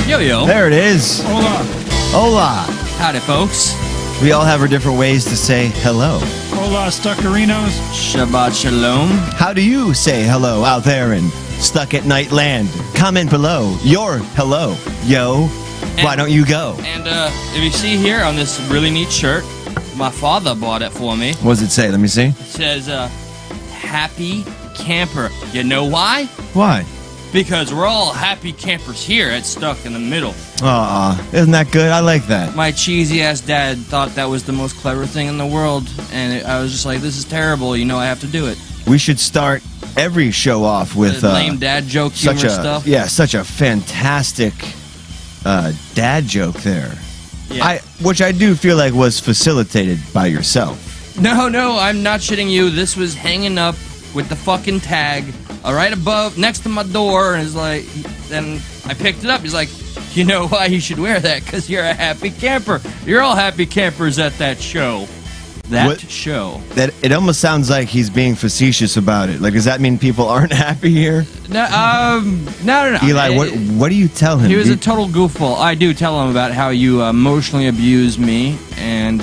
Yo. There it is. Hola. Hola. Howdy, folks. We all have our different ways to say hello. Hola, Stuckerinos. Shabbat shalom. How do you say hello out there in Stuck at Night Land? Comment below your hello. Yo, why don't you go? And if you see here on this really neat shirt, my father bought it for me. What does it say? Let me see. It says, Happy Camper. You know why? Why? Because we're all happy campers here at Stuck in the Middle. Aw, isn't that good? I like that. My cheesy-ass dad thought that was the most clever thing in the world, and I was just like, this is terrible, I have to do it. We should start every show off with lame dad joke humor stuff. Yeah, such a fantastic dad joke there. Yeah. Which I do feel like was facilitated by yourself. No, I'm not shitting you. This was hanging up with the fucking tag right above, next to my door, and then I picked it up. He's like, you know why you should wear that? Because you're a happy camper. You're all happy campers at that show. Show. That it almost sounds like he's being facetious about it. Like, does that mean people aren't happy here? No. Eli, what do you tell him? He was a total goofball. I do tell him about how you emotionally abuse me, and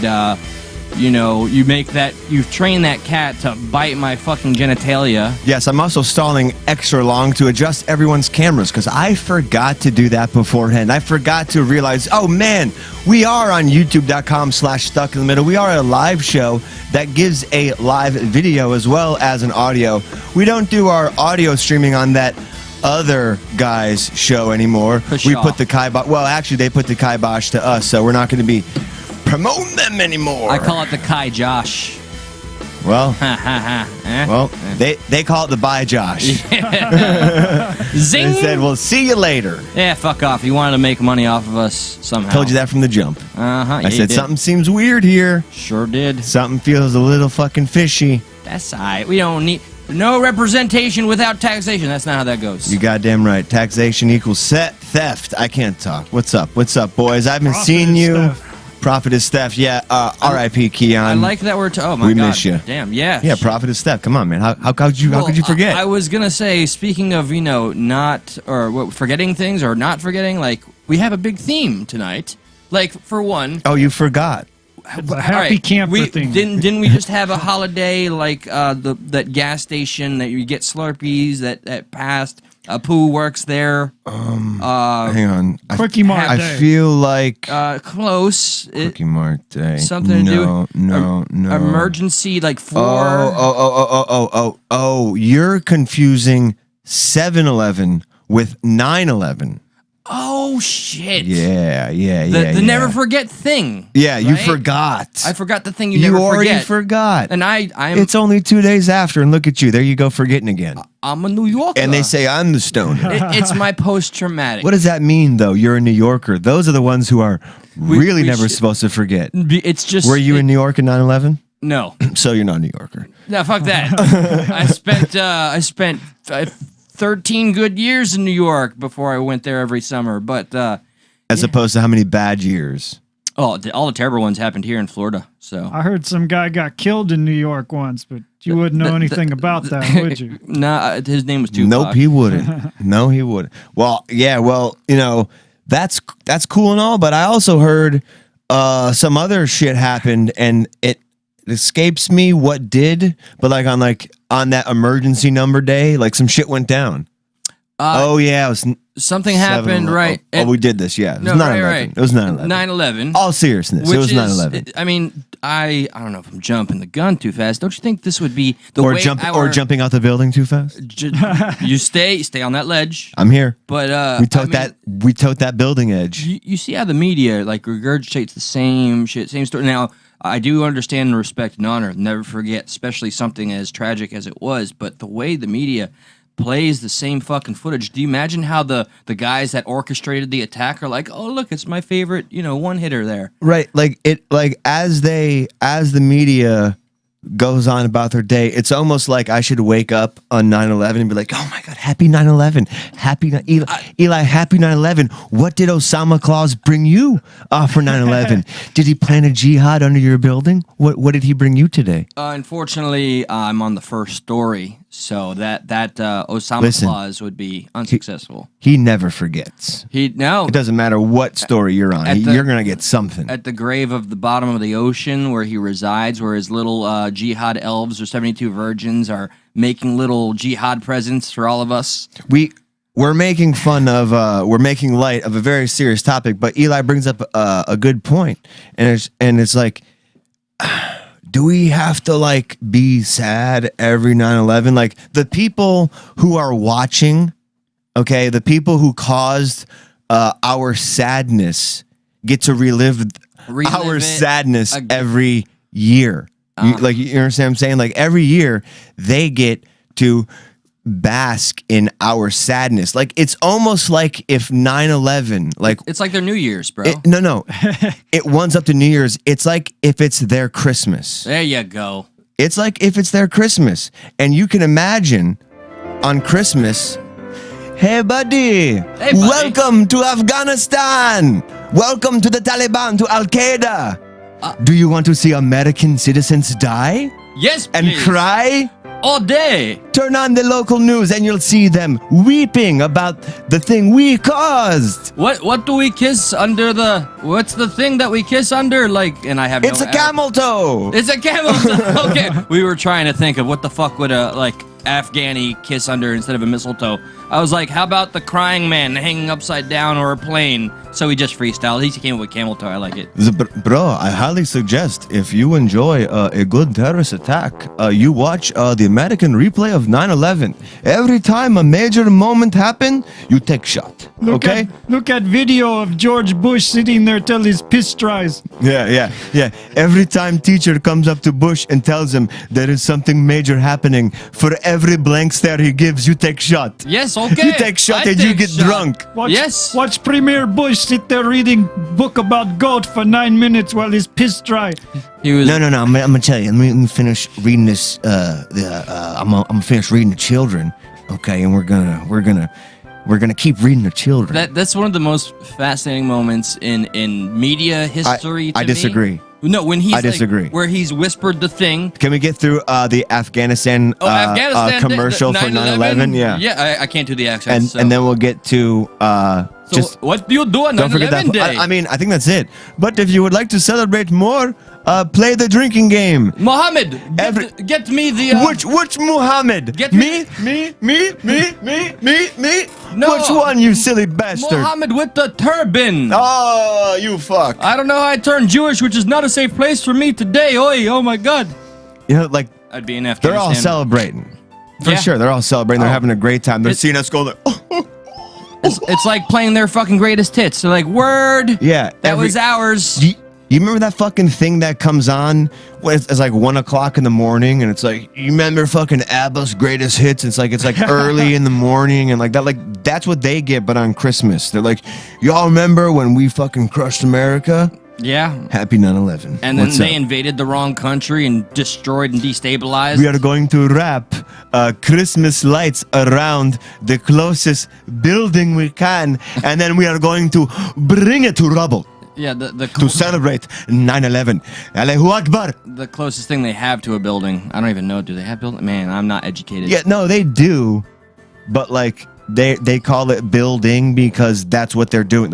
you've trained that cat to bite my fucking genitalia. Yes, I'm also stalling extra long to adjust everyone's cameras because I forgot to do that beforehand. I forgot to realize, oh man, we are on youtube.com/stuckinthemiddle. We are a live show that gives a live video as well as an audio. We don't do our audio streaming on that other guy's show anymore. We put the kibosh. Well, actually, they put the kibosh to us, so we're not going to be promoting them anymore. I call it the Kai Josh. Well, Well, they call it the Bye Josh. Zing! They said, "We'll see you later." Yeah, fuck off. You wanted to make money off of us somehow. Told you that from the jump. I said something seems weird here. Sure did. Something feels a little fucking fishy. That's all right. We don't need no representation without taxation. That's not how that goes. You goddamn right. Taxation equals theft. I can't talk. What's up, boys? I haven't seen you. Theft. Profit is theft. Yeah. R.I.P. Keon. I like that word. Oh my we god. We miss you. Damn. Yeah. Yeah. Profit is theft. Come on, man. How could you forget? I was gonna say, speaking of forgetting things or not forgetting, like we have a big theme tonight. Like for one. Oh, you forgot. It's a happy camper thing. Didn't we just have a holiday like that gas station that you get Slurpees that passed? Pooh works there. Hang on. Quickie Mart I Day. feel like close. Quickie Mart Day. Something to do. No. Emergency like for. Oh! You're confusing 7-Eleven with 9/11. Oh shit! Yeah. The never forget thing. Yeah, you right? forgot. I forgot the thing you never forget. You already forgot. And I'm. It's only 2 days after, and look at you. There you go, forgetting again. I'm a New Yorker. And they say I'm the stoner. It's my post-traumatic. What does that mean, though? You're a New Yorker. Those are the ones who are really never supposed to forget. It's just. Were you in New York in 9/11? No. So you're not a New Yorker. No, fuck that. I spent 13 good years in New York before I went there every summer, but as opposed to how many bad years? Oh, all the terrible ones happened here in Florida. So I heard some guy got killed in New York once, but you wouldn't know anything about that, would you? Nah, his name was Tupac. Nope, he wouldn't. No, he wouldn't. Well, yeah, that's cool and all, but I also heard some other shit happened, and it escapes me what did, but on that emergency number day, like some shit went down. It was something happened, right? We did this, yeah. It was 9/11. Right. It was 9/11. 9/11. All seriousness, it was 9/11. I mean, I don't know if I'm jumping the gun too fast. Don't you think this would be the or way jumping out the building too fast? You stay on that ledge. I'm here. But we tote that building edge. You see how the media regurgitates the same shit, same story. Now, I do understand and respect and honor. Never forget, especially something as tragic as it was. But the way the media plays the same fucking footage. Do you imagine how the guys that orchestrated the attack are like, oh look, it's my favorite, one hitter there. Right. As the media goes on about their day, it's almost like I should wake up on 9/11 and be like, oh my God, happy 9/11. Eli, happy 9/11. What did Osama Claus bring you for 9/11? Did he plan a jihad under your building? What did he bring you today? Unfortunately, I'm on the first story. So that Osama Listen, clause would be unsuccessful. He never forgets. It doesn't matter what story you're on. You're going to get something. At the grave of the bottom of the ocean where he resides, where his little jihad elves or 72 virgins are making little jihad presents for all of us. We're making fun of, we're making light of a very serious topic, but Eli brings up a good point. And it's like, do we have to like be sad every 9/11? Like the people who are watching, okay, the people who caused our sadness get to relive our sadness again. every year. You understand what I'm saying? Like every year they get to bask in our sadness. Like it's almost like if 9/11, like It's like their New Year's, bro. no, it runs up to New Year's. It's like if it's their Christmas. There you go. It's like if it's their Christmas, and you can imagine on Christmas. Hey buddy, welcome to Afghanistan. Welcome to the Taliban, to Al Qaeda. Do you want to see American citizens die Yes, and please. cry? All day. Turn on the local news and you'll see them weeping about the thing we caused. What do we kiss under the? What's the thing that we kiss under? Like, and I have. It's a camel toe. It's a camel toe. Okay, we were trying to think of what the fuck would a like Afghani kiss under instead of a mistletoe. I was like, how about the crying man hanging upside down or a plane? So we just freestyled. He came up with camel toe. I like it. Bro, I highly suggest if you enjoy a good terrorist attack, you watch the American replay of 9/11. Every time a major moment happened, you take shot. Okay? Look at video of George Bush sitting there till his piss dries. Yeah. Every time teacher comes up to Bush and tells him there is something major happening, for every blank stare he gives, you take shot. Yes, okay. You take shot I and you take get shot. drunk. Watch Premier Bush sit there reading book about goat for 9 minutes while his piss dry. He was. No. I'm gonna tell you. Let me finish reading this. I'm gonna finish reading the children. Okay, and we're gonna keep reading the children. That's one of the most fascinating moments in media history. I to disagree. Me. No, when he's I disagree. where he's whispered the thing. Can we get through the Afghanistan, commercial for 9/11? Yeah, I can't do the accent. And then we'll get to so what do you do on don't forget that. 9/11 day? I mean, I think that's it. But if you would like to celebrate more, play the drinking game. Mohammed, get me the. Which Muhammad? Get me? No, which one, you silly bastard? Mohammed with the turban. Oh, you fuck. I don't know how I turned Jewish, which is not a safe place for me today. Oi, oh my god. You know, like I'd be in Afghanistan. they're all celebrating. For Yeah. sure, they're all celebrating. They're Oh. having a great time. They're seeing us go like, It's like playing their fucking greatest hits. They're like, word. yeah. That was ours. You remember that fucking thing that comes on when it's like 1 o'clock in the morning, and it's like, you remember fucking ABBA's greatest hits? It's like early in the morning, and like that, like that's what they get, but on Christmas, they're like, y'all remember when we fucking crushed America? Yeah. Happy 9/11. And then What's they up? invaded the wrong country and destroyed and destabilized. We are going to wrap Christmas lights around the closest building we can, and then we are going to bring it to rubble. Yeah, To celebrate 9/11. Allahu Akbar. the closest thing they have to a building. I don't even know. Do they have building? Man, I'm not educated. Yeah, no, they do, but like they call it building because that's what they're doing.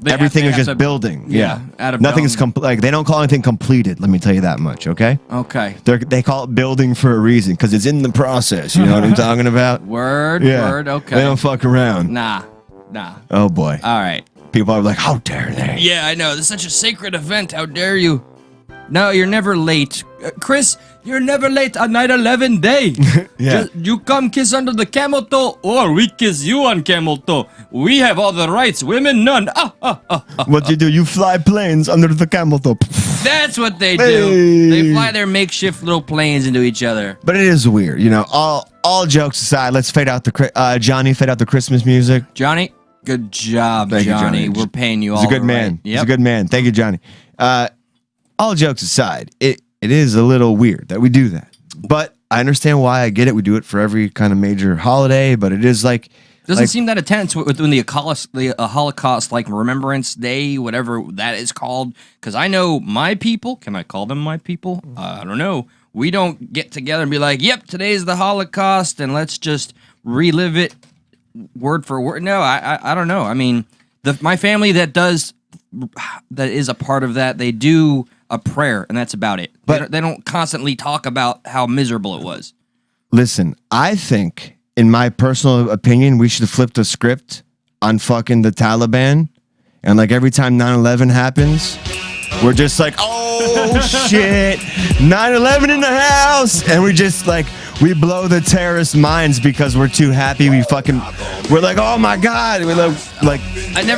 Everything is just building. Yeah, out of nothing is dome. like they don't call anything completed. Let me tell you that much. Okay. Okay. They call it building for a reason because it's in the process. You know what I'm talking about? Word. Yeah. Word. Okay. They don't fuck around. Nah. Oh boy. All right. People are like, how dare they? Yeah, I know. This is such a sacred event. How dare you? No, you're never late. Chris, you're never late on 9/11 day. Yeah. You come kiss under the camel toe, or we kiss you on camel toe. We have all the rights, women none. What you do? You fly planes under the camel toe. That's what they do. Hey. They fly their makeshift little planes into each other. But it is weird, you know. All jokes aside, let's fade out the Johnny, fade out the Christmas music. Johnny, good job, Thank you, Johnny. Johnny. We're paying you all. He's a good the man. right- He's a good man. Thank you, Johnny. All jokes aside, it is a little weird that we do that. But I understand why. I get it. We do it for every kind of major holiday, but it is like Doesn't seem that intense within the Holocaust, like Remembrance Day, whatever that is called. Because I know my people. Can I call them my people? I don't know. We don't get together and be like, "Yep, today's the Holocaust, and let's just relive it word for word." No, I don't know. I mean, my family that is a part of that, they do a prayer, and that's about it. But they don't constantly talk about how miserable it was. Listen, I think, in my personal opinion, we should flip the script on fucking the Taliban, and like every time 9/11 happens, we're just like, oh shit, 9/11 in the house, and we just like we blow the terrorist minds because we're too happy. We're like, oh my god, we like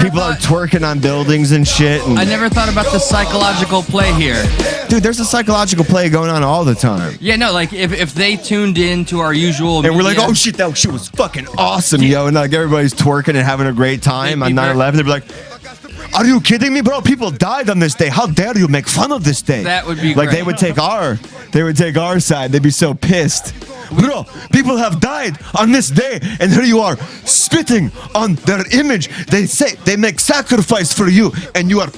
people are twerking on buildings and shit. And, I never thought about the psychological play here. dude, there's a psychological play going on all the time. Yeah, no, like if they tuned in to our usual And we're like, media- oh shit, that shit was fucking awesome, yo. And like everybody's twerking and having a great time on 9/11. They'd be like, are you kidding me, bro? People died on this day. How dare you make fun of this day? That would be like great. they would take our side. They'd be so pissed. Bro, people have died on this day, and here you are spitting on their image. They say they make sacrifice for you, and you are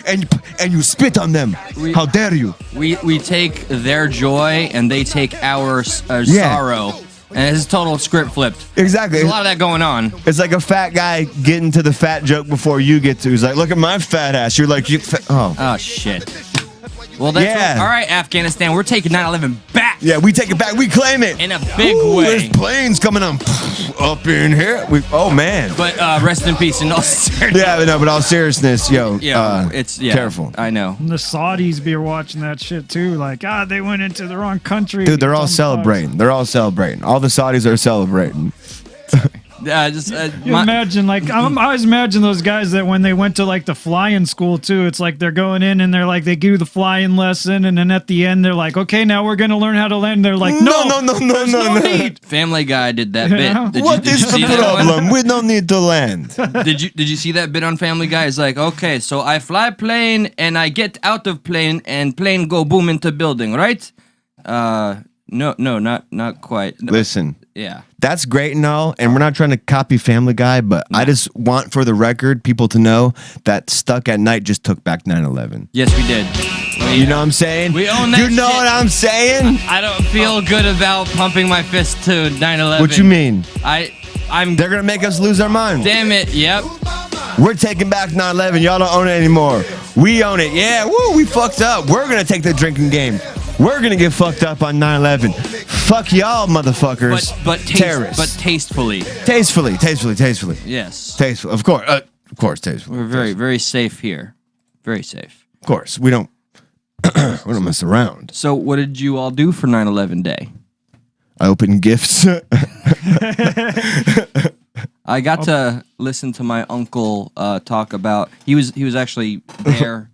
and you spit on them. How dare you? we take their joy and they take our sorrow, and it's total script flipped. Exactly. There's a lot of that going on. It's like a fat guy getting to the fat joke before you get to. He's like, look at my fat ass. You're like, Oh shit. Well, that's Yeah. all right, Afghanistan. We're taking 9/11 back. yeah, we take it back. We claim it. In a big Ooh, way. There's planes coming on up in here. Oh, man. But rest in peace in all sincerity. Yeah, but all seriousness, yo, it's careful. I know. And the Saudis be watching that shit too. Like, they went into the wrong country. Dude, they're all Dumb celebrating. They're all celebrating. All the Saudis are celebrating. You imagine, like, I always imagine those guys that when they went to like the flying school too, it's like they're going in and they're like they do the flying lesson, and then at the end they're like, okay, now we're gonna learn how to land. They're like, no need. Family Guy did that Yeah. bit. What is the see that one? problem? We don't need to land. Did you see that bit on Family Guy? It's like, okay, so I fly plane and I get out of plane and plane go boom into building, right? No, not quite. No, Listen, yeah. that's great and all, and we're not trying to copy Family Guy, but I just want for the record people to know that Stuck at Night just took back 9/11. Yes, we did. You know what I'm saying? We own that You know shit. what I'm saying? I don't feel good about pumping my fist to 9/11. What you mean? I'm. They're gonna make us lose our mind. Damn it. Yep. We're taking back 9/11. Y'all don't own it anymore. We own it. Yeah, woo, we fucked up. We're gonna take the drinking game. We're gonna get fucked up on 9/11. Fuck y'all, motherfuckers. But terrorists. But tastefully. Tastefully. Yes. Tasteful. Of course, tasteful. We're very, very safe here. Very safe. Of course, we don't. We don't mess around. So, what did you all do for 9/11 Day? I opened gifts. I got to listen to my uncle talk about. He was actually there.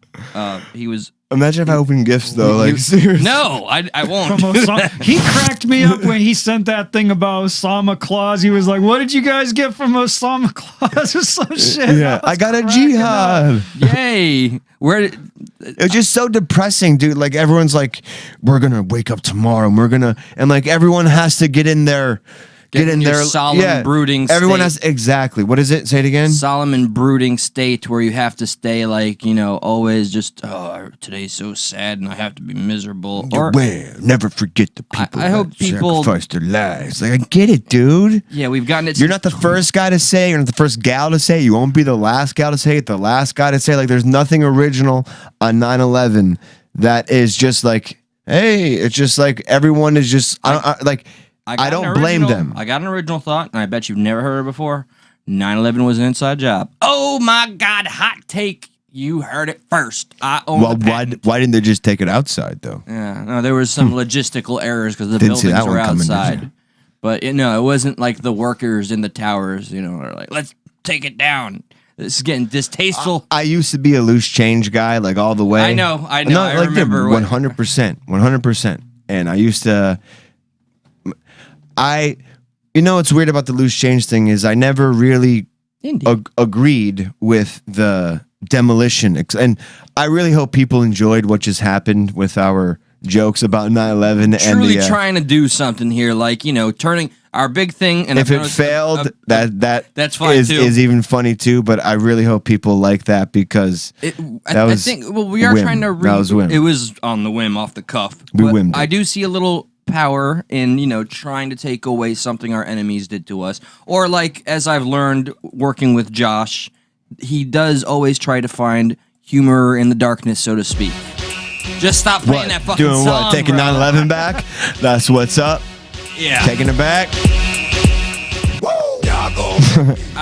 He was. Imagine if I opened gifts though. Like seriously. No, I won't. From Osama. He cracked me up when he sent that thing about Osama Claus. He was like, "What did you guys get from Osama Claus?" or some shit. Yeah, I got a cracking up. jihad. Yay! It was just so depressing, dude. Like everyone's like, we're gonna wake up tomorrow, and like everyone has to get in there. Get in your there, solemn, brooding Everyone state. has exactly. What is it? Say it again. Solemn and brooding state where you have to stay like, always just, today's so sad and I have to be miserable. Or Never forget the people. I hope that people- sacrificed their lives. Like I get it, dude. yeah, we've gotten it. You're not the first guy to say. You're not the first gal to say. You won't be the last gal to say it. The last guy to say. Like there's nothing original on 9/11 that is just like, hey, it's just like everyone is just. I don't blame them. I got an original thought, and I bet you've never heard it before. 9/11 was an inside job. Oh my God, hot take. You heard it first. I own Well, the patent. why didn't they just take it outside though? Yeah, no, there was some logistical errors because the Didn't see buildings that were one coming, did outside. you? But it wasn't like the workers in the towers, are like, let's take it down. This is getting distasteful. I used to be a loose change guy, like all the way. I know. I like remember. 100%. And I used to. What's weird about the loose change thing is I never really agreed with the demolition. And I really hope people enjoyed what just happened with our jokes about 9/11 and Truly the trying to do something here, like, turning. our big thing. And if it failed, that's fine too. Is even funny too. But I really hope people like that because I think we are trying to that was whim. It was on the whim, off the cuff. We whimmed. I do see a little power in trying to take away something our enemies did to us, or like as I've learned working with Josh, he does always try to find humor in the darkness, so to speak. Just stop playing that fucking doing song, what? Taking bro. 9/11 back? That's what's up. Yeah, taking it back.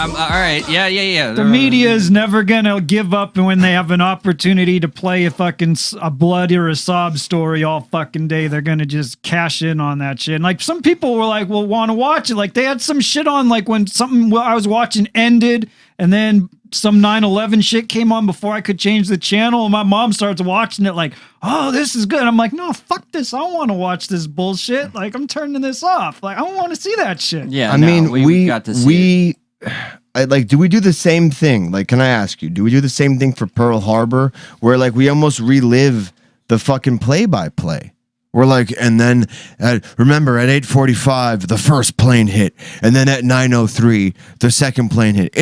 all right. Yeah. The media is never gonna give up when they have an opportunity to play a blood or a sob story all fucking day. They're gonna just cash in on that shit. And like some people were like, "Well, want to watch it?" Like they had some shit on, like when something I was watching ended, and then some 9/11 shit came on before I could change the channel, and my mom starts watching it like, "Oh, this is good." I'm like, "No, fuck this. I don't want to watch this bullshit. Like I'm turning this off. Like I don't want to see that shit." Yeah, I mean, we got to see it. Do we do the same thing? Like, can I ask you, do we do the same thing for Pearl Harbor where like we almost relive the fucking play-by-play? We're like, and then remember at 8:45 the first plane hit, and then at 9:03 the second plane hit.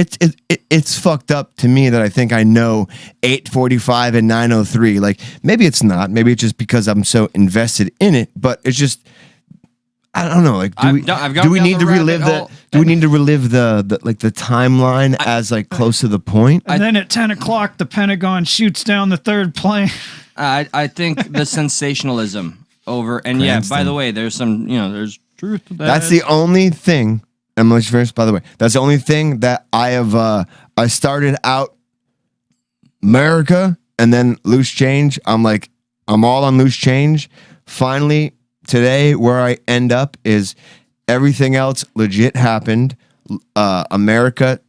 It's fucked up to me that I think I know 8:45 and 9:03. Like maybe it's not. Maybe it's just because I'm so invested in it. But it's just. I don't know. Like, do we need to relive the timeline as like close to the point? And then at 10 o'clock, the Pentagon shoots down the third plane. I think the sensationalism over, and yeah. By the way, there's some, there's truth to that. That's the only thing. I'm going to finish. By the way, that's the only thing that I have. I started out America and then loose change. I'm all on loose change. Finally. Today, where I end up is everything else legit happened. America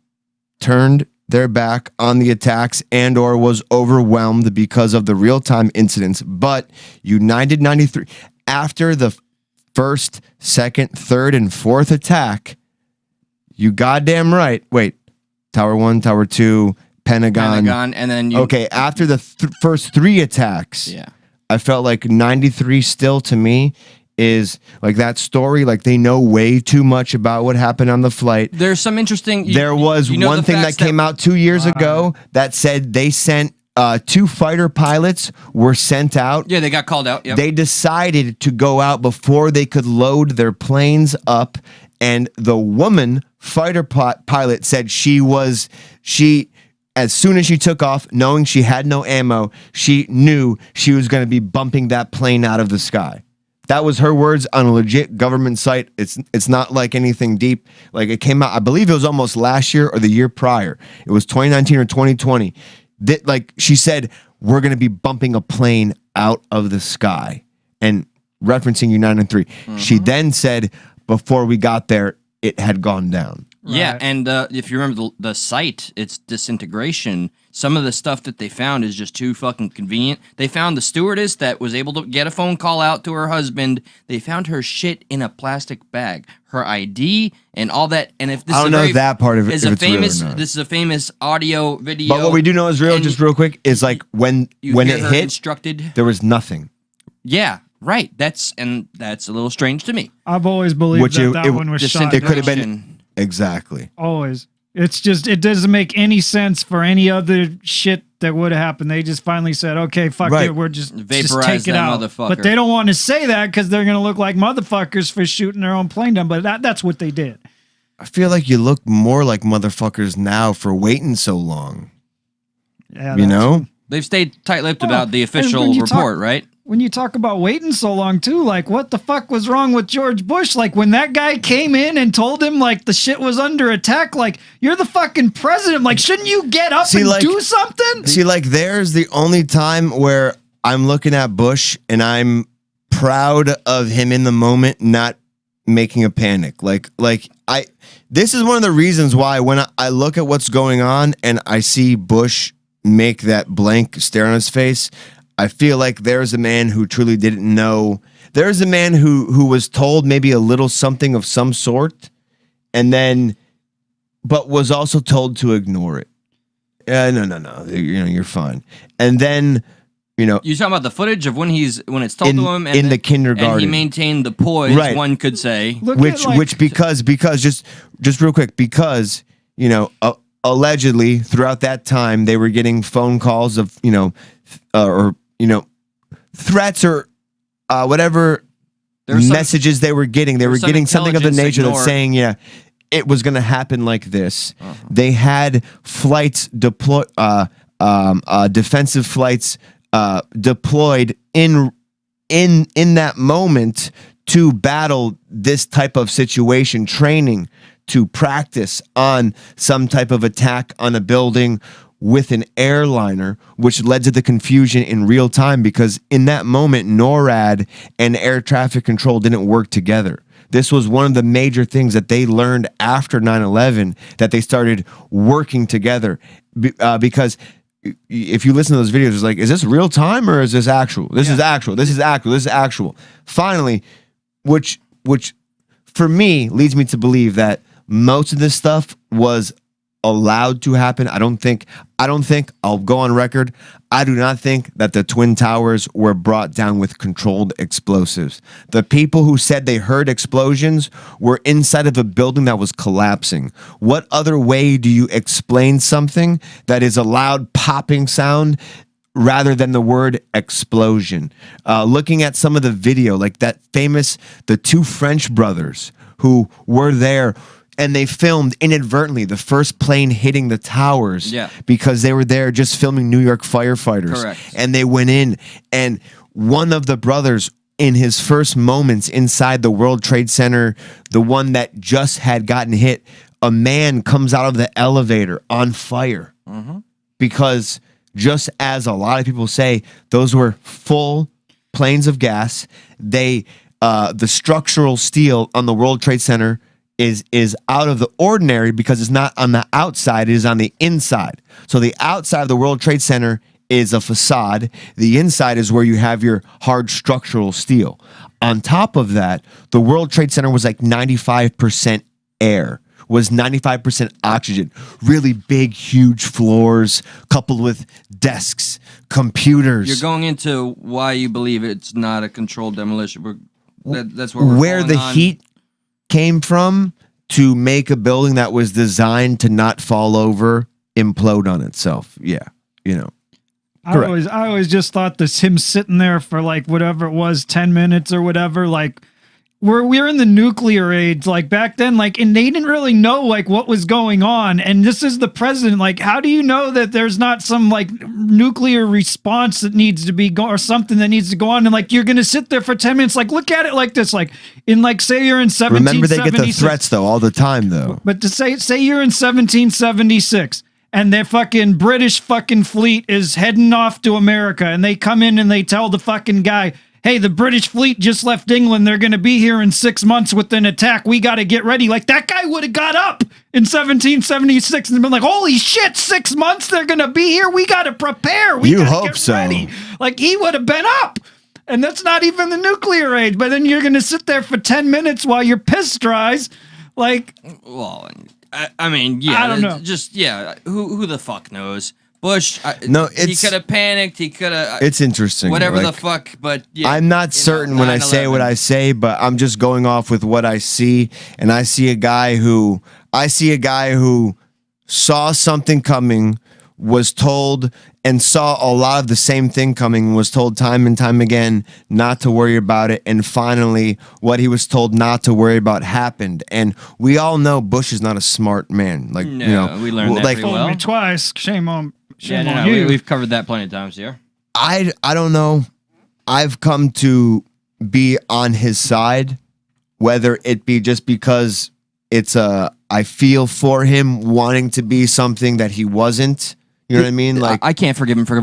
turned their back on the attacks and or was overwhelmed because of the real-time incidents. But United 93, after the first, second, third, and fourth attack, you goddamn right. Wait, Tower 1, Tower 2, Pentagon, and then okay, after the first three attacks. Yeah. I felt like 93 still to me is like that story. Like they know way too much about what happened on the flight. There's some interesting. There was one thing that came out 2 years ago that said they sent 2 fighter pilots were sent out. Yeah, they got called out. Yep. They decided to go out before they could load their planes up. And the woman fighter pilot said as soon as she took off, knowing she had no ammo, she knew she was going to be bumping that plane out of the sky. That was her words on a legit government site. It's not like anything deep. Like it came out, I believe it was almost last year or the year prior. It was 2019 or 2020. Like she said, we're going to be bumping a plane out of the sky. And referencing United 3. She then said, before we got there, it had gone down. Yeah, Right. and if you remember the site, its disintegration, some of the stuff that they found is just too fucking convenient. They found the stewardess that was able to get a phone call out to her husband. They found her shit in a plastic bag, her ID and all that. And if this I don't know that part of it, is if a it's real or famous, not. this is a famous audio video. But what we do know is real, and just real quick, is like when you it hear her hit, instructed. there was nothing. Yeah, right. That's a little strange to me. I've always believed Which that it- one was shot. It could have down. been exactly. Always. It's just, it doesn't make any sense for any other shit that would have happened. They just finally said, okay, fuck Right. it, we're just Vaporize take it that out. motherfucker. But they don't want to say that because they're going to look like motherfuckers for shooting their own plane down. But that's what they did. I feel like you look more like motherfuckers now for waiting so long. Yeah, You know? They've stayed tight-lipped Oh, about the and official when you report, talk- right? When you talk about waiting so long too, like what the fuck was wrong with George Bush? Like when that guy came in and told him like the shit was under attack, like you're the fucking president. Like shouldn't you get up and like- do something? See, like there's the only time where I'm looking at Bush and I'm proud of him in the moment, not making a panic. This is one of the reasons why when I look at what's going on and I see Bush make that blank stare on his face, I feel like there's a man who truly didn't know. There's a man who was told maybe a little something of some sort, and then, but was also told to ignore it. No. You're fine. And then You know, You talking about the footage of when it's told to him, and in the kindergarten, and he maintained the poise. Right. One could say, because just real quick, because you know, allegedly throughout that time they were getting phone calls of threats or whatever messages they were getting. They were getting something of the nature that's saying, it was going to happen like this. They had flights deployed, defensive flights deployed in that moment to battle this type of situation, training to practice on some type of attack on a building with an airliner, which led to the confusion in real time because in that moment, NORAD and air traffic control didn't work together. This was one of the major things that they learned after 9/11, that they started working together because if you listen to those videos, it's like, is this real time or is this actual? This is actual. This is actual. This is actual. Finally, which for me leads me to believe that most of this stuff was allowed to happen. I don't think, I'll go on record, I do not think that the Twin Towers were brought down with controlled explosives. The people who said they heard explosions were inside of a building that was collapsing. What other way do you explain something that is a loud popping sound rather than the word explosion? Looking at some of the video, like that famous, the two French brothers who were there, and they filmed inadvertently the first plane hitting the towers because they were there just filming New York firefighters. Correct. And they went in, and one of the brothers in his first moments inside the World Trade Center, the one that just had gotten hit, a man comes out of the elevator on fire because just as a lot of people say, those were full planes of gas. The structural steel on the World Trade Center is out of the ordinary because it's not on the outside, it is on the inside. So the outside of the World Trade Center is a facade. The inside is where you have your hard structural steel. On top of that, the World Trade Center was like 95% air, was 95% oxygen. Really big, huge floors coupled with desks, computers. You're going into why you believe it's not a controlled demolition. That's where the heat came from to make a building that was designed to not fall over, implode on itself. Yeah, you know. I always just thought this him sitting there for like whatever it was, 10 minutes or whatever, like we're in the nuclear age, like back then, like, and they didn't really know like what was going on. And this is the president. Like, how do you know that there's not some like nuclear response that needs to be or something that needs to go on? And like, you're going to sit there for 10 minutes. Like, look at it like this, like in like, say you're in 1776. Remember, they get the threats though, all the time though. But to say you're in 1776 and their fucking British fucking fleet is heading off to America and they come in and they tell the fucking guy, hey, the British fleet just left England. They're going to be here in 6 months with an attack. We got to get ready. Like, that guy would have got up in 1776 and been like, holy shit, 6 months they're going to be here. We got to prepare. We got to get ready. Like, he would have been up. And that's not even the nuclear age. But then you're going to sit there for 10 minutes while your piss dries. Like, well, I mean, yeah. I don't know. Just, yeah, who the fuck knows? Bush, he could have panicked. He could have. It's interesting. Whatever the fuck, but yeah, I'm not certain when I say what I say, but I'm just going off with what I see, and I see a guy who saw something coming, was told, and saw a lot of the same thing coming, was told time and time again not to worry about it, and finally, what he was told not to worry about happened. And we all know Bush is not a smart man. Like, no, you know, we learned that pretty well. Me twice. Shame on no, you. We've covered that plenty of times here. I don't know. I've come to be on his side, whether it be just because I feel for him wanting to be something that he wasn't. You know what I mean? Like, I can't forgive him for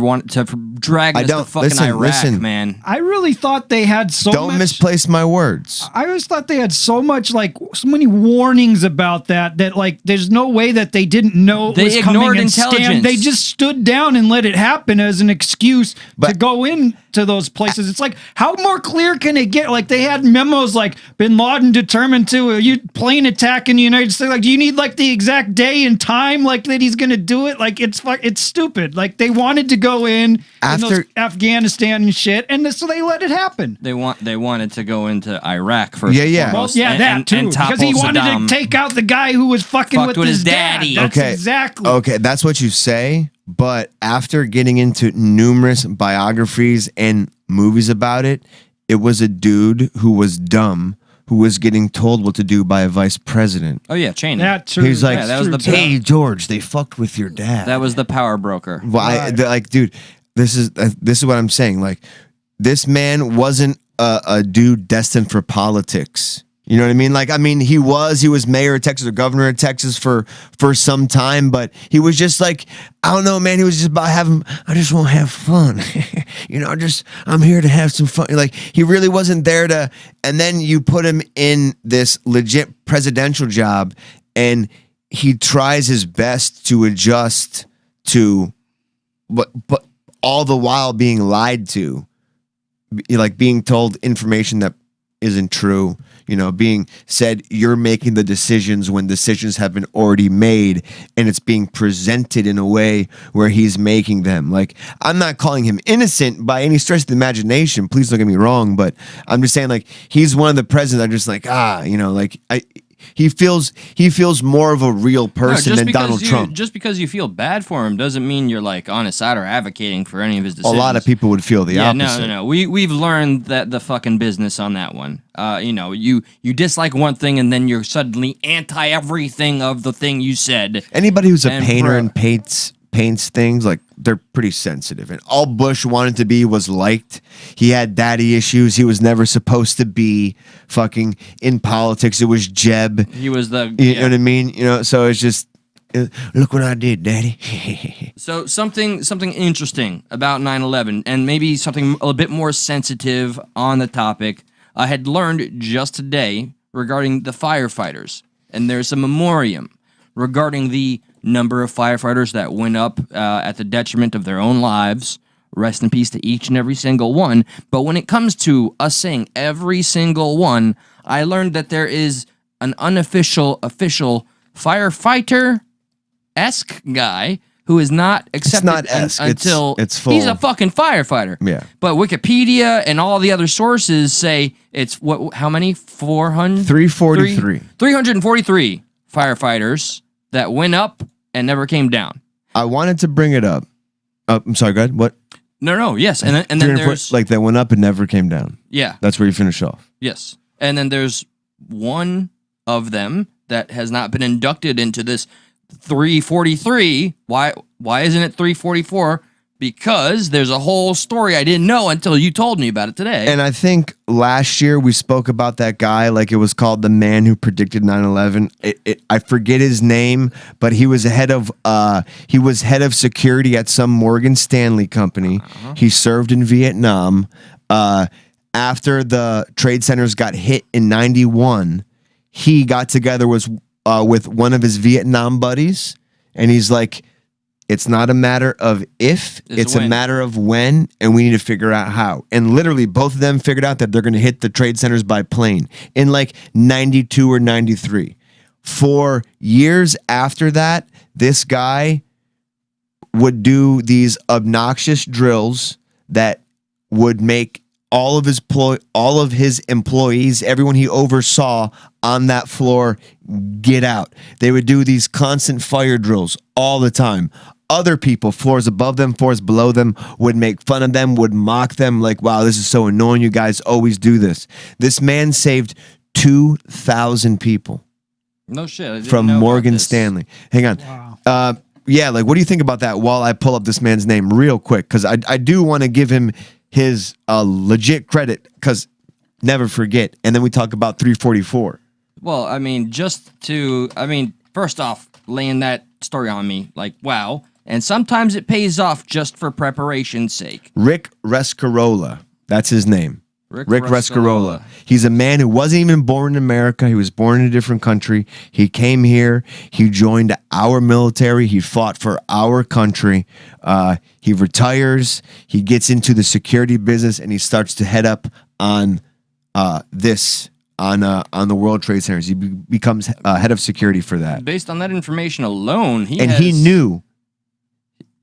dragging us to fucking Iraq, man. I really thought they had so much. Don't misplace my words. I always thought they had so many warnings about that like there's no way that they didn't know it was coming and intelligence. They just stood down and let it happen as an excuse to go in. to those places. It's like, how more clear can it get? Like, they had memos like Bin Laden determined to plane attack in the United States. Like, do you need like the exact day and time like that he's going to do it? Like, it's stupid. Like, they wanted to go in those Afghanistan and shit, and so they let it happen. They wanted to go into Iraq first. Yeah. Well, that too, because he wanted to take out the guy who was fucking with his daddy. That's exactly. Okay, that's what you say. But after getting into numerous biographies and movies about it, it was a dude who was dumb, who was getting told what to do by a vice president. Oh yeah, Cheney. That's true. He's like, that was the hey George, they fucked with your dad. That was the power broker. Well, like, dude, this is what I'm saying. Like, this man wasn't a dude destined for politics. You know what I mean? Like, I mean, he was mayor of Texas or governor of Texas for some time, but he was just like, I don't know, man. He was just about I just want to have fun. You know, I'm here to have some fun. Like, he really wasn't there to, and then you put him in this legit presidential job and he tries his best to adjust to, but all the while being lied to, like being told information that isn't true, you know, being said you're making the decisions when decisions have been already made, and it's being presented in a way where he's making them. Like, I'm not calling him innocent by any stretch of the imagination, please don't get me wrong, but I'm just saying, like, he's one of the presidents I'm just like, you know, like, he feels more of a real person than Donald Trump. Just because you feel bad for him doesn't mean you're like on his side or advocating for any of his decisions. A lot of people would feel the opposite. No. We've learned that the fucking business on that one. You know, you dislike one thing and then you're suddenly anti everything of the thing you said. Anybody who's a painter and paints things, like, they're pretty sensitive. And all Bush wanted to be was liked. He had daddy issues. He was never supposed to be fucking in politics. It was Jeb. He was the... You know what I mean? You know, so it's just, look what I did, daddy. So something interesting about 9/11, and maybe something a bit more sensitive on the topic, I had learned just today regarding the firefighters. And there's a memoriam regarding the number of firefighters that went up at the detriment of their own lives. Rest in peace to each and every single one. But when it comes to us saying every single one, I learned that there is an official firefighter-esque guy who is not accepted until it's full. He's a fucking firefighter. Yeah. But Wikipedia and all the other sources say it's how many? 343. 343 firefighters that went up and never came down. I wanted to bring it up. I'm sorry, go ahead. What? No, yes. And then there's... Like, that went up and never came down. Yeah. That's where you finish off. Yes. And then there's one of them that has not been inducted into this 343. Why isn't it 344? Because there's a whole story I didn't know until you told me about it today. And I think last year we spoke about that guy, like it was called the man who predicted 9/11. I forget his name, but he was head of security at some Morgan Stanley company. He served in Vietnam. After the trade centers got hit in 91, he got together with one of his Vietnam buddies, and he's like, it's not a matter of if, it's a matter of when, and we need to figure out how. And literally, both of them figured out that they're going to hit the trade centers by plane in like 92 or 93. For years after that, this guy would do these obnoxious drills that would make all of his employees, everyone he oversaw on that floor, get out. They would do these constant fire drills all the time. Other people, floors above them, floors below them, would make fun of them, would mock them, like, wow, this is so annoying. You guys always do this. This man saved 2,000 people. No shit. From Morgan Stanley. Hang on. Wow. Yeah, like, what do you think about that while I pull up this man's name real quick? Because I do want to give him his legit credit, because never forget. And then we talk about 344. Well, I mean, first off, laying that story on me, like, wow. And sometimes it pays off just for preparation's sake. Rick Rescarola. That's his name. Rick Rescarola. He's a man who wasn't even born in America. He was born in a different country. He came here. He joined our military. He fought for our country. He retires. He gets into the security business, and he starts to head up on on the World Trade Centers. He becomes head of security for that. Based on that information alone, he knew.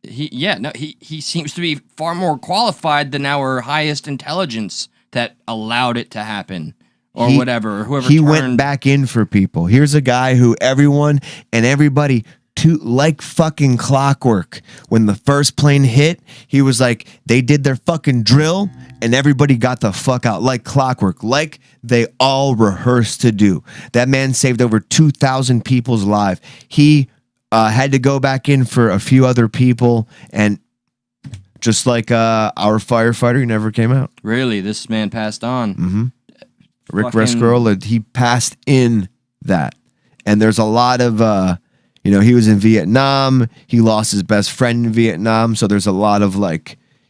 He seems to be far more qualified than our highest intelligence that allowed it to happen, or whatever. Or whoever he went back in for people. Here's a guy who everyone and everybody, like fucking clockwork. When the first plane hit, he was like, they did their fucking drill, and everybody got the fuck out like clockwork, like they all rehearsed to do. That man saved over 2,000 people's lives. He had to go back in for a few other people, and just like our firefighter, he never came out. Really? This man passed on? Mm-hmm. Rick Rescarola, he passed in that. And there's a lot of, he was in Vietnam. He lost his best friend in Vietnam. So there's a lot of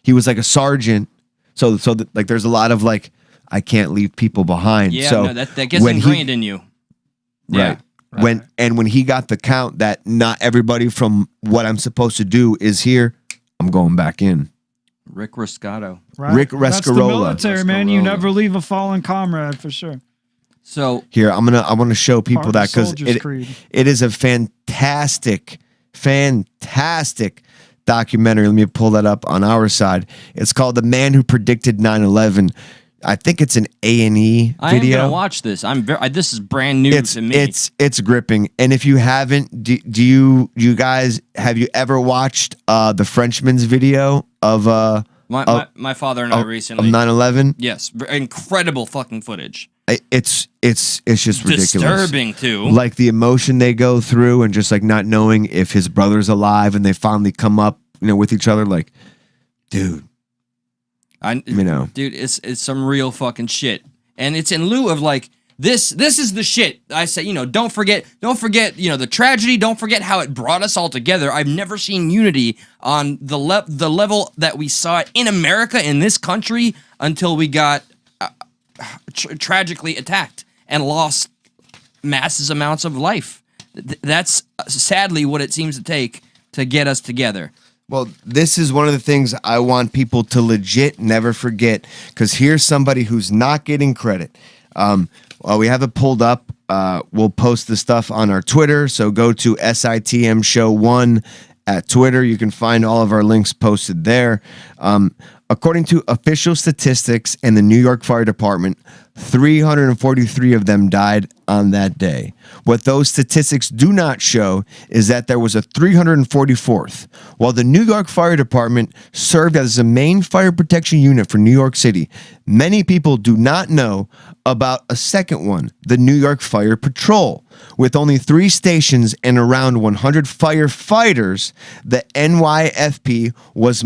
he was like a sergeant. So there's a lot of I can't leave people behind. Yeah, so that gets ingrained in you. Right. Yeah. When he got the count that not everybody from what I'm supposed to do is here, I'm going back in. Rick Rescato. Right. Rick Rescarola. That's the military, man. You never leave a fallen comrade, for sure. So here, I want to show people that, because it is a fantastic documentary. Let me pull that up on our side. It's called "The Man Who Predicted 9/11." I think it's an A&E video. I am gonna watch this. This is brand new to me. It's gripping. And if you haven't, do you guys, have you ever watched the Frenchman's video of my father and I recently of 9/11? Yes, incredible fucking footage. It's just ridiculous. Disturbing too. Like the emotion they go through, and just not knowing if his brother's alive, and they finally come up, with each other. Like, dude. Dude, it's some real fucking shit, and it's in lieu of this is the shit. I say, don't forget, the tragedy. Don't forget how it brought us all together. I've never seen unity on the level that we saw it in America, in this country, until we got tragically attacked and lost massive amounts of life. That's sadly what it seems to take to get us together. Well, this is one of the things I want people to legit never forget, because here's somebody who's not getting credit. We have it pulled up. We'll post the stuff on our Twitter, so go to SITM Show 1 at Twitter. You can find all of our links posted there. According to official statistics and the New York Fire Department, 343 of them died on that day. What those statistics do not show is that there was a 344th. While the New York Fire Department served as the main fire protection unit for New York City, many people do not know about a second one, the New York Fire Patrol. With only 3 stations and around 100 firefighters, the NYFP was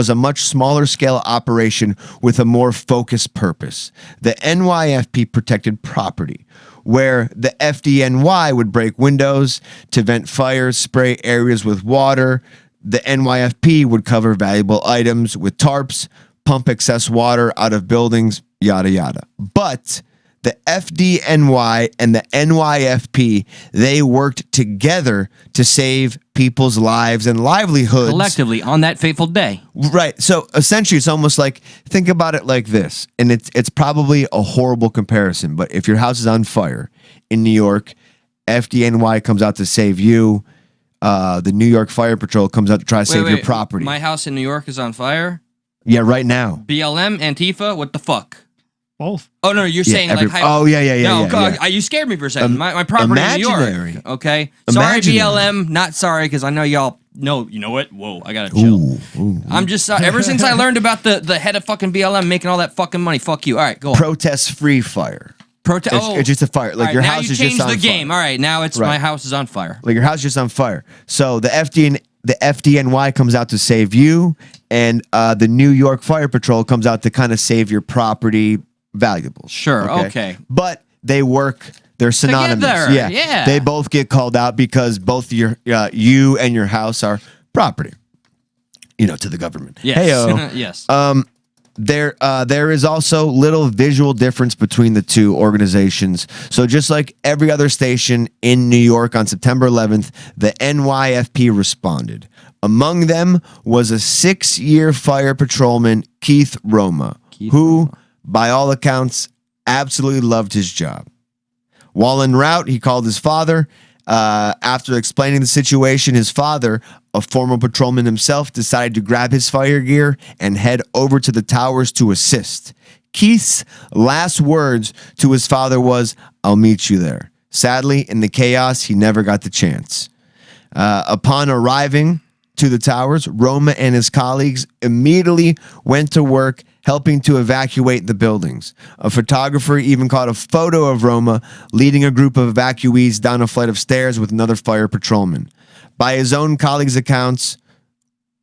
a much smaller scale operation with a more focused purpose. The NYFP protected property, where the FDNY would break windows to vent fires, spray areas with water. The NYFP would cover valuable items with tarps, pump excess water out of buildings, yada yada. But the FDNY and the NYFP, they worked together to save people's lives and livelihoods. Collectively, on that fateful day. Right. So essentially, it's almost like, think about it like this, and it's probably a horrible comparison, but if your house is on fire in New York, FDNY comes out to save you. The New York Fire Patrol comes out to try to save your property. My house in New York is on fire? Yeah, right now. BLM, Antifa, what the fuck? Both. Oh, no, you're saying Oh, yeah. No, yeah. You scared me for a second. My property in New York. Okay? Sorry, BLM. Not sorry, because I know y'all know, you know what? Whoa, I gotta chill. Ooh. I'm just, ever since I learned about the head of fucking BLM making all that fucking money, fuck you. All right, go on. Protest-free fire. It's just a fire. Like, your house is just on fire. Now you changed the game. All right, now it's my house is on fire. Like, your house is just on fire. So the FDNY comes out to save you, and the New York Fire Patrol comes out to kind of save your property valuables. Sure, okay. But they work, they're synonymous. Together, yeah. They both get called out because both you and your house are property, to the government. Yes. Hey-o. Yes. There is also little visual difference between the two organizations. So just like every other station in New York on September 11th, the NYFP responded. Among them was a 6-year fire patrolman, Keith Roma, who, by all accounts, absolutely loved his job. While en route, he called his father. After explaining the situation, his father, a former patrolman himself, decided to grab his fire gear and head over to the towers to assist. Keith's last words to his father was, "I'll meet you there." Sadly, in the chaos, he never got the chance. Upon arriving to the towers, Roma and his colleagues immediately went to work helping to evacuate the buildings. A photographer even caught a photo of Roma leading a group of evacuees down a flight of stairs with another fire patrolman. By his own colleagues' accounts,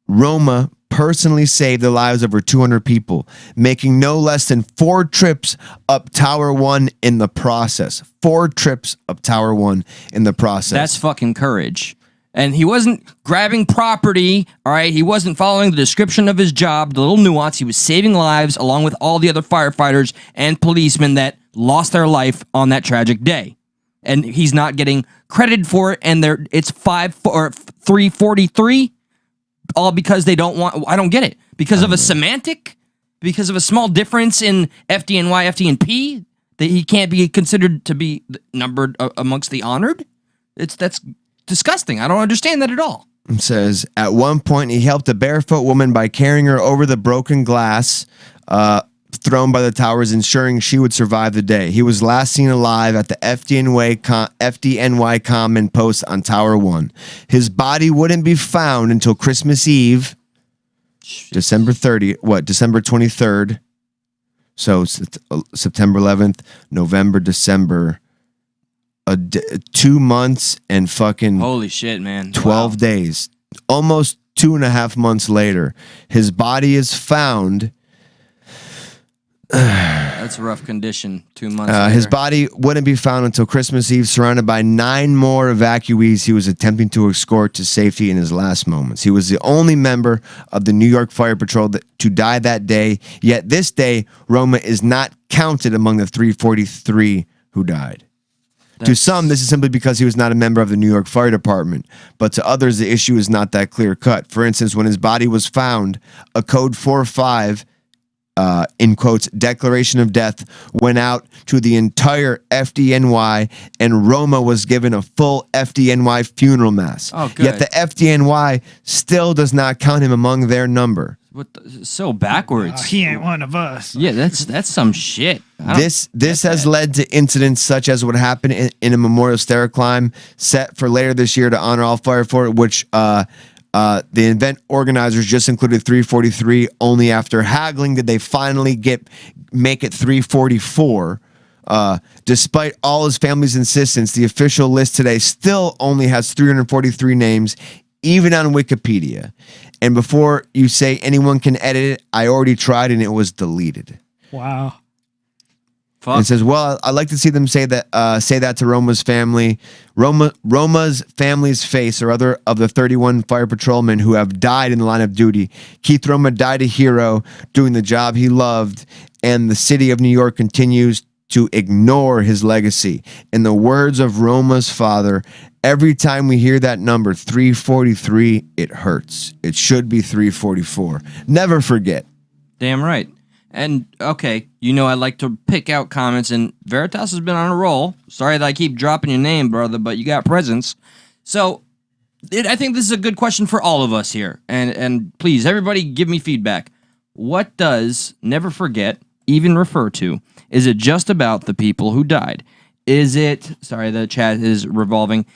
Roma personally saved the lives of over 200 people, making no less than 4 trips up Tower 1 in the process. 4 trips up Tower 1 in the process. That's fucking courage. And he wasn't grabbing property, all right? He wasn't following the description of his job, the little nuance. He was saving lives along with all the other firefighters and policemen that lost their life on that tragic day. And he's not getting credited for it, and it's 343, all because they don't want... I don't get it. Because of a semantic? Because of a small difference in FDNY, FDNP? That he can't be considered to be numbered amongst the honored? That's disgusting. I don't understand that at all. It says, at one point, he helped a barefoot woman by carrying her over the broken glass thrown by the towers, ensuring she would survive the day. He was last seen alive at the FDNY Common Post on Tower 1. His body wouldn't be found until Christmas Eve, December 23rd. So September 11th, November, December. 2 months and fucking holy shit, man, 12 days, almost 2.5 months later, his body is found. That's a rough condition. 2 months later. His body wouldn't be found until Christmas Eve, surrounded by 9 more evacuees he was attempting to escort to safety in his last moments. He was the only member of the New York Fire Patrol to die that day, yet this day Roma is not counted among the 343 who died. To some, this is simply because he was not a member of the New York Fire Department, but to others, the issue is not that clear-cut. For instance, when his body was found, a Code 45, in quotes, declaration of death went out to the entire FDNY, and Roma was given a full FDNY funeral mass. Oh, good. Yet the FDNY still does not count him among their number. So backwards. He ain't one of us. Yeah, that's some shit. This has led to incidents such as what happened in a memorial stair climb set for later this year to honor all firefighters, which the event organizers just included 343. Only after haggling did they finally make it 344. Despite all his family's insistence, the official list today still only has 343 names, even on Wikipedia. And before you say anyone can edit it, I already tried and it was deleted. Wow. Fuck. And it says, well, I'd like to see them say that to Roma's family. Roma's family's face or other of the 31 fire patrolmen who have died in the line of duty. Keith Roma died a hero doing the job he loved, and the city of New York continues to ignore his legacy. In the words of Roma's father, every time we hear that number, 343, it hurts. It should be 344. Never forget. Damn right. And, okay, I like to pick out comments, and Veritas has been on a roll. Sorry that I keep dropping your name, brother, but you got presence. So, I think this is a good question for all of us here. And please, everybody give me feedback. What does never forget even refer to? Is it just about the people who died? Is it... Sorry, the chat is revolving.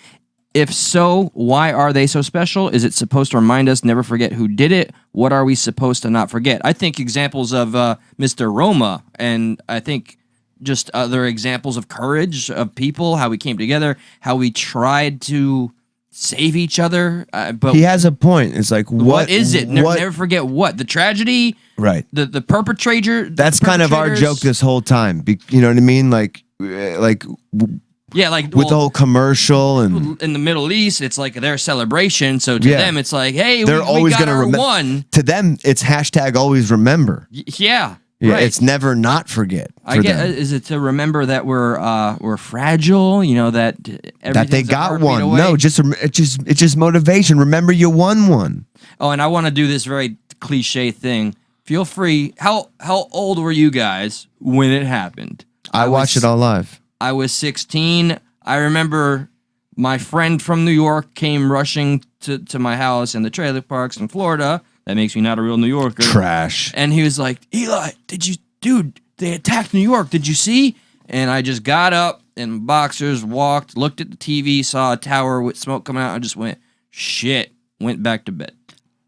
If so, why are they so special? Is it supposed to remind us never forget who did it? What are we supposed to not forget? I think examples of Mr. Roma, and I think just other examples of courage of people, how we came together, how we tried to save each other. But he has a point. It's like, what is it? Never forget what? The tragedy? Right. The perpetrator? That's kind of our joke this whole time. You know what I mean? Like Yeah, like with the whole commercial and in the Middle East, it's like their celebration. So to them, it's like, hey, they're always going to remember. To them, it's hashtag always remember. Yeah. Yeah, right. It's never not forget. I get. Is it to remember that we're fragile? You know that they got one. Away? No, it's just motivation. Remember, you won one. Oh, and I want to do this very cliche thing. Feel free. How old were you guys when it happened? I watched it all live. I was 16. I remember my friend from New York came rushing to my house in the trailer parks in Florida. That makes me not a real New Yorker. Trash. And he was like, Eli, dude, they attacked New York. Did you see? And I just got up in boxers, walked, looked at the TV, saw a tower with smoke coming out. I just went, shit, went back to bed.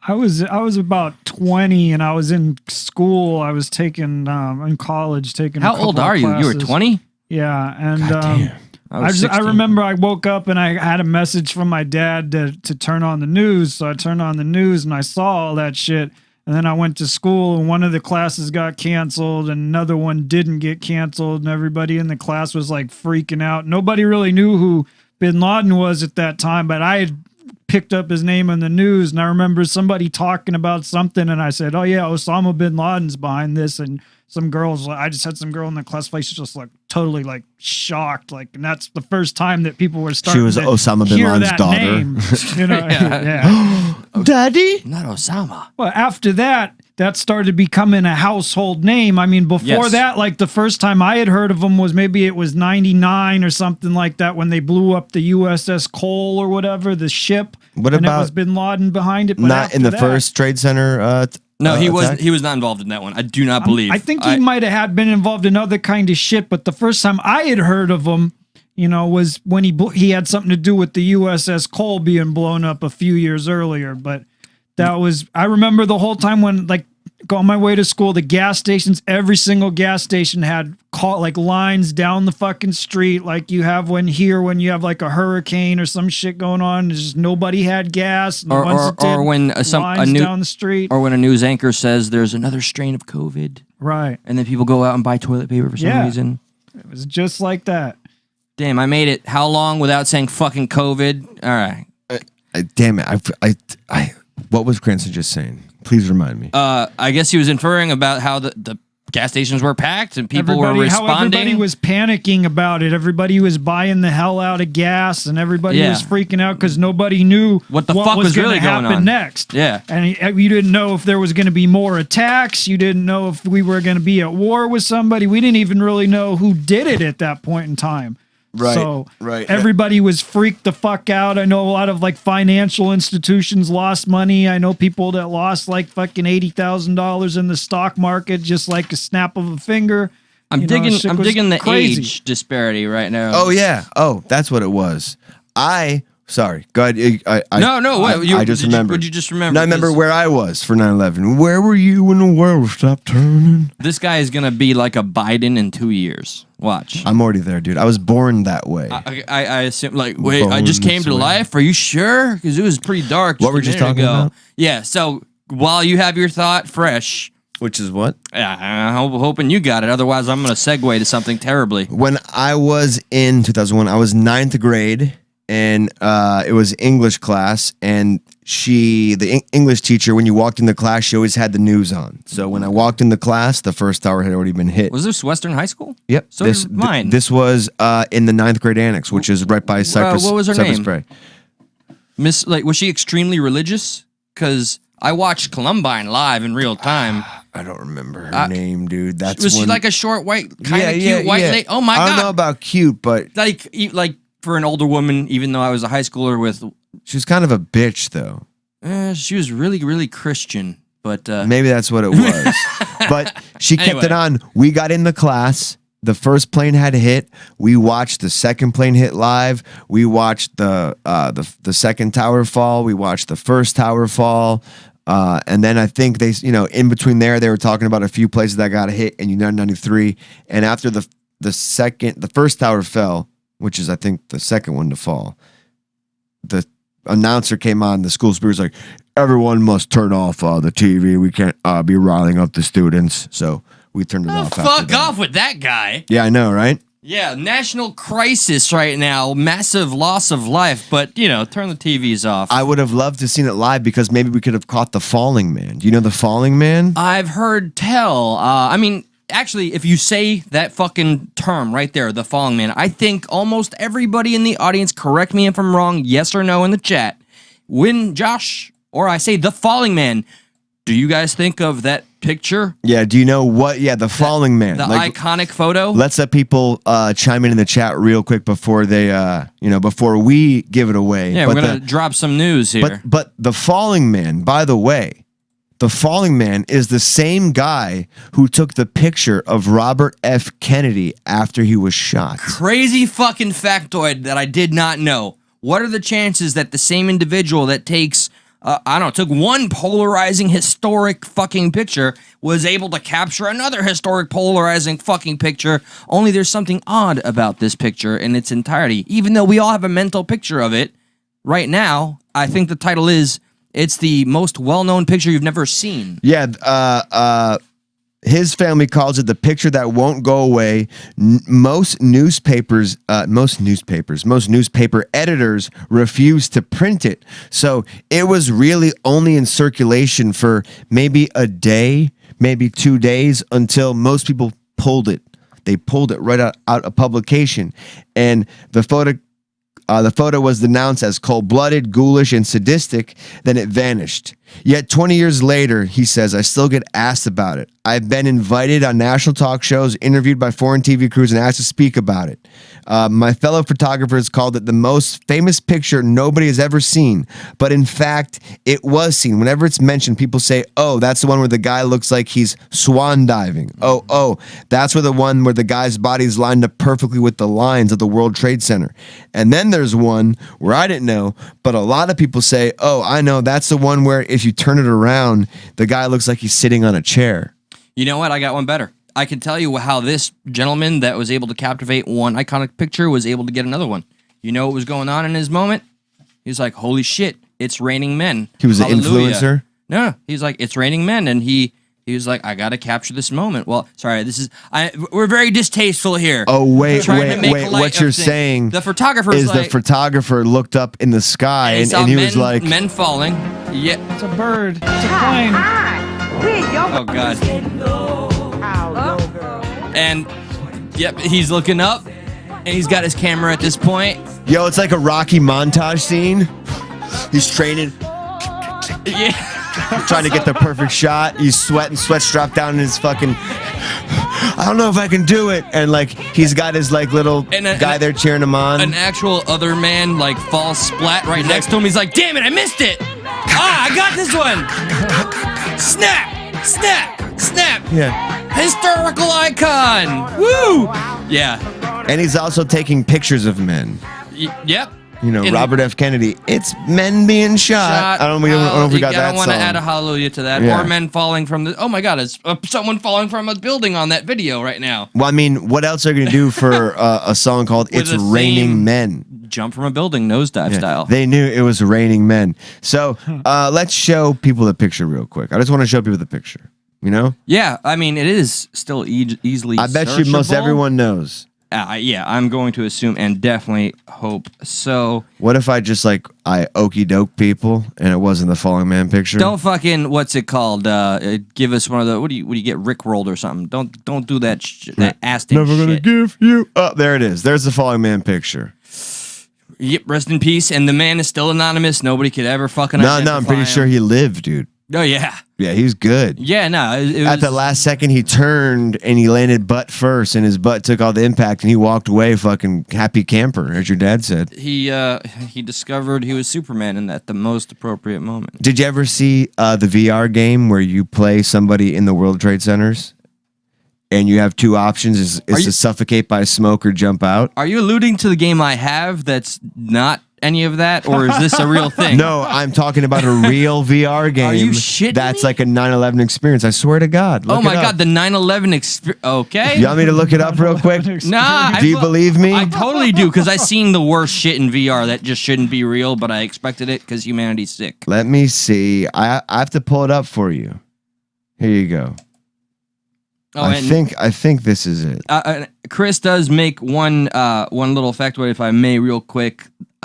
I was about 20 and I was in school. I was taking in college taking. How old are you? You were 20? Yeah, and I remember I woke up and I had a message from my dad to turn on the news. So I turned on the news and I saw all that shit. And then I went to school and one of the classes got canceled and another one didn't get canceled. And everybody in the class was like freaking out. Nobody really knew who Bin Laden was at that time, but I had picked up his name in the news. And I remember somebody talking about something and I said, oh yeah, Osama Bin Laden's behind this. And some girls, I just had some girl in the class face just like totally like shocked, like, and that's the first time that people were starting. She was to Osama bin hear Laden's that daughter. Name, you know, yeah. Daddy, not Osama. Well, after that started becoming a household name. I mean, before that, like the first time I had heard of them was maybe it was '99 or something like that when they blew up the USS Cole or whatever, the ship. What and about it was Bin Laden behind it? But not in the first Trade Center. No, he attack? was not involved in that one. I do not believe. I think he might have been involved in other kind of shit, but the first time I had heard of him, you know, was when he had something to do with the USS Cole being blown up a few years earlier. But that was, I remember the whole time when, like, on my way to school, the gas stations, every single gas station had like lines down the fucking street, like you have when you have like a hurricane or some shit going on. There's just nobody had gas. And or when down the street, or when a news anchor says there's another strain of COVID, right? And then people go out and buy toilet paper for some reason. It was just like that. Damn, I made it. How long without saying fucking COVID? All right. Damn it! I what was Cranston just saying? Please remind me. I guess he was inferring about how the gas stations were packed and people were responding. How everybody was panicking about it. Everybody was buying the hell out of gas, and everybody was freaking out because nobody knew what the fuck was really going on next. Yeah, and you didn't know if there was going to be more attacks. You didn't know if we were going to be at war with somebody. We didn't even really know who did it at that point in time. Right. So everybody was freaked the fuck out. I know a lot of like financial institutions lost money. I know people that lost like fucking $80,000 in the stock market, just like a snap of a finger. I'm digging the age disparity right now. Oh yeah. Oh, that's what it was. Sorry. Go ahead. I just remembered. Would you just remember? No, I remember where I was for 9/11. Where were you when the world stopped turning? This guy is gonna be like a Biden in 2 years. Watch. I'm already there, dude. I was born that way. I assume. Like, wait, I just came to life. Are you sure? Because it was pretty dark. What were we just talking about? Yeah. So while you have your thought fresh. Which is what? I'm hoping you got it. Otherwise, I'm going to segue to something terribly. When I was in 2001, I was 9th grade. And it was English class, and the English teacher, when you walked in the class, she always had the news on. So when I walked in the class, the first tower had already been hit. Was this Western High School? Yep. So mine. This was in the 9th grade annex, which is right by Cypress. What was her Cypress name? Spray. Was she extremely religious? Because I watched Columbine live in real time. I don't remember her name, dude. Was she like a short, white, kind of cute white lady? Oh my God! I don't know about cute, but like. For an older woman, even though I was a high schooler with... She was kind of a bitch, though. She was really, really Christian, but... Maybe that's what it was. But she kept it on. We got in the class. The first plane had hit. We watched the second plane hit live. We watched the second tower fall. We watched the first tower fall. And then I think they, in between there, they were talking about a few places that got hit in United 93. And after the first tower fell, which is, I think, the second one to fall, the announcer came on, the school speaker was like, everyone must turn off the TV. We can't be riling up the students. So we turned it off. Fuck off with that guy. Yeah, I know, right? Yeah, national crisis right now, massive loss of life, but, you know, turn the TVs off. I would have loved to have seen it live because maybe we could have caught the Falling Man. Do you know the Falling Man? I've heard tell. I mean, actually, if you say that fucking term right there, the Falling Man, I think almost everybody in the audience, correct me if I'm wrong, yes or no in the chat, when Josh or I say the Falling Man, do you guys think of that picture? Yeah, do you know what? Yeah, the Falling Man. The iconic photo? Let's let people chime in the chat real quick before they, before we give it away. Yeah, we're going to drop some news here. But the Falling Man, by the way, the Falling Man is the same guy who took the picture of Robert F. Kennedy after he was shot. Crazy fucking factoid that I did not know. What are the chances that the same individual that takes... took one polarizing historic fucking picture, was able to capture another historic polarizing fucking picture, only there's something odd about this picture in its entirety. Even though we all have a mental picture of it, right now, I think the title is, it's the most well-known picture you've never seen. Yeah, his family calls it the picture that won't go away. Most newspaper editors refuse to print it. So it was really only in circulation for maybe a day, maybe 2 days, until most people pulled it. They pulled it right out of publication. And the photo was denounced as cold-blooded, ghoulish, and sadistic. Then it vanished. Yet 20 years later, he says, I still get asked about it. I've been invited on national talk shows, interviewed by foreign TV crews, and asked to speak about it. My fellow photographers called it the most famous picture nobody has ever seen. But in fact, it was seen. Whenever it's mentioned, people say, oh, that's the one where the guy looks like he's swan diving. Oh, that's the one where the guy's body's lined up perfectly with the lines of the World Trade Center. And then there's one where I didn't know, but a lot of people say, oh, I know, that's the one where if you turn it around, the guy looks like he's sitting on a chair. You know what? I got one better. I can tell you how this gentleman that was able to captivate one iconic picture was able to get another one. You know what was going on in his moment? He was like, holy shit, it's raining men. He was Hallelujah. an influencer? No, he's like, it's raining men, and he was like, I gotta capture this moment. Well, sorry, we're very distasteful here. Oh, wait, what you're saying the photographer is the photographer looked up in the sky and he was like... Men falling. Yeah. It's a bird. It's a plane. Oh, God. And, yep, he's looking up, and he's got his camera at this point. Yo, it's like a Rocky montage scene. He's training. Yeah. Trying to get the perfect shot. He's sweating, sweat's dropped down in his fucking... I don't know if I can do it. And, like, he's got his, like, little guy there cheering him on. An actual other man, like, falls splat right next to him. He's like, damn it, I missed it. I got this one. Snap, snap, snap. Yeah. Historical icon. Woo. Yeah. And he's also taking pictures of men. Yep. You know, Robert F. Kennedy. It's men being shot. I don't know if we got that song. I don't want to add a hallelujah to that. Yeah. Or men falling from the... Oh, my God. It's someone falling from a building on that video right now. Well, I mean, what else are you going to do for a song called It's Raining Men? Jump from a building, nosedive style. They knew it was raining men. So let's show people the picture real quick. I just want to show people the picture. You know? Yeah. I mean, it is still easily I bet you most everyone knows. Yeah, I'm going to assume and definitely hope so. What if I just I okey doke people and it wasn't the Falling Man picture? Don't fucking what's it called? Give us one of the what do you get rickrolled or something? Don't do that that ass Never gonna give you. Oh, there it is. There's the Falling Man picture. Yep, rest in peace. And the man is still anonymous. Nobody could ever fucking identify No, I'm pretty sure he lived, dude. Oh yeah. Yeah, he's good. Yeah, no. At the last second, he turned and he landed butt first, and his butt took all the impact, and he walked away, fucking happy camper, as your dad said. He discovered he was Superman at the most appropriate moment. Did you ever see the VR game where you play somebody in the World Trade Centers, and you have two options: is to suffocate by smoke or jump out? Are you alluding to the game I have that's not any of that, or is this a real thing? No, I'm talking about a real VR game. Are you shitting That's me? like a 9/11 experience. I swear to God. Oh my God, the 9/11 experience. Okay. You want me to look it up real quick? Nah. Do you believe me? I totally do, because I seen the worst shit in VR that just shouldn't be real, but I expected it because humanity's sick. Let me see. I have to pull it up for you. Here you go. Oh, I think this is it. Chris does make one little factoid, if I may, real quick,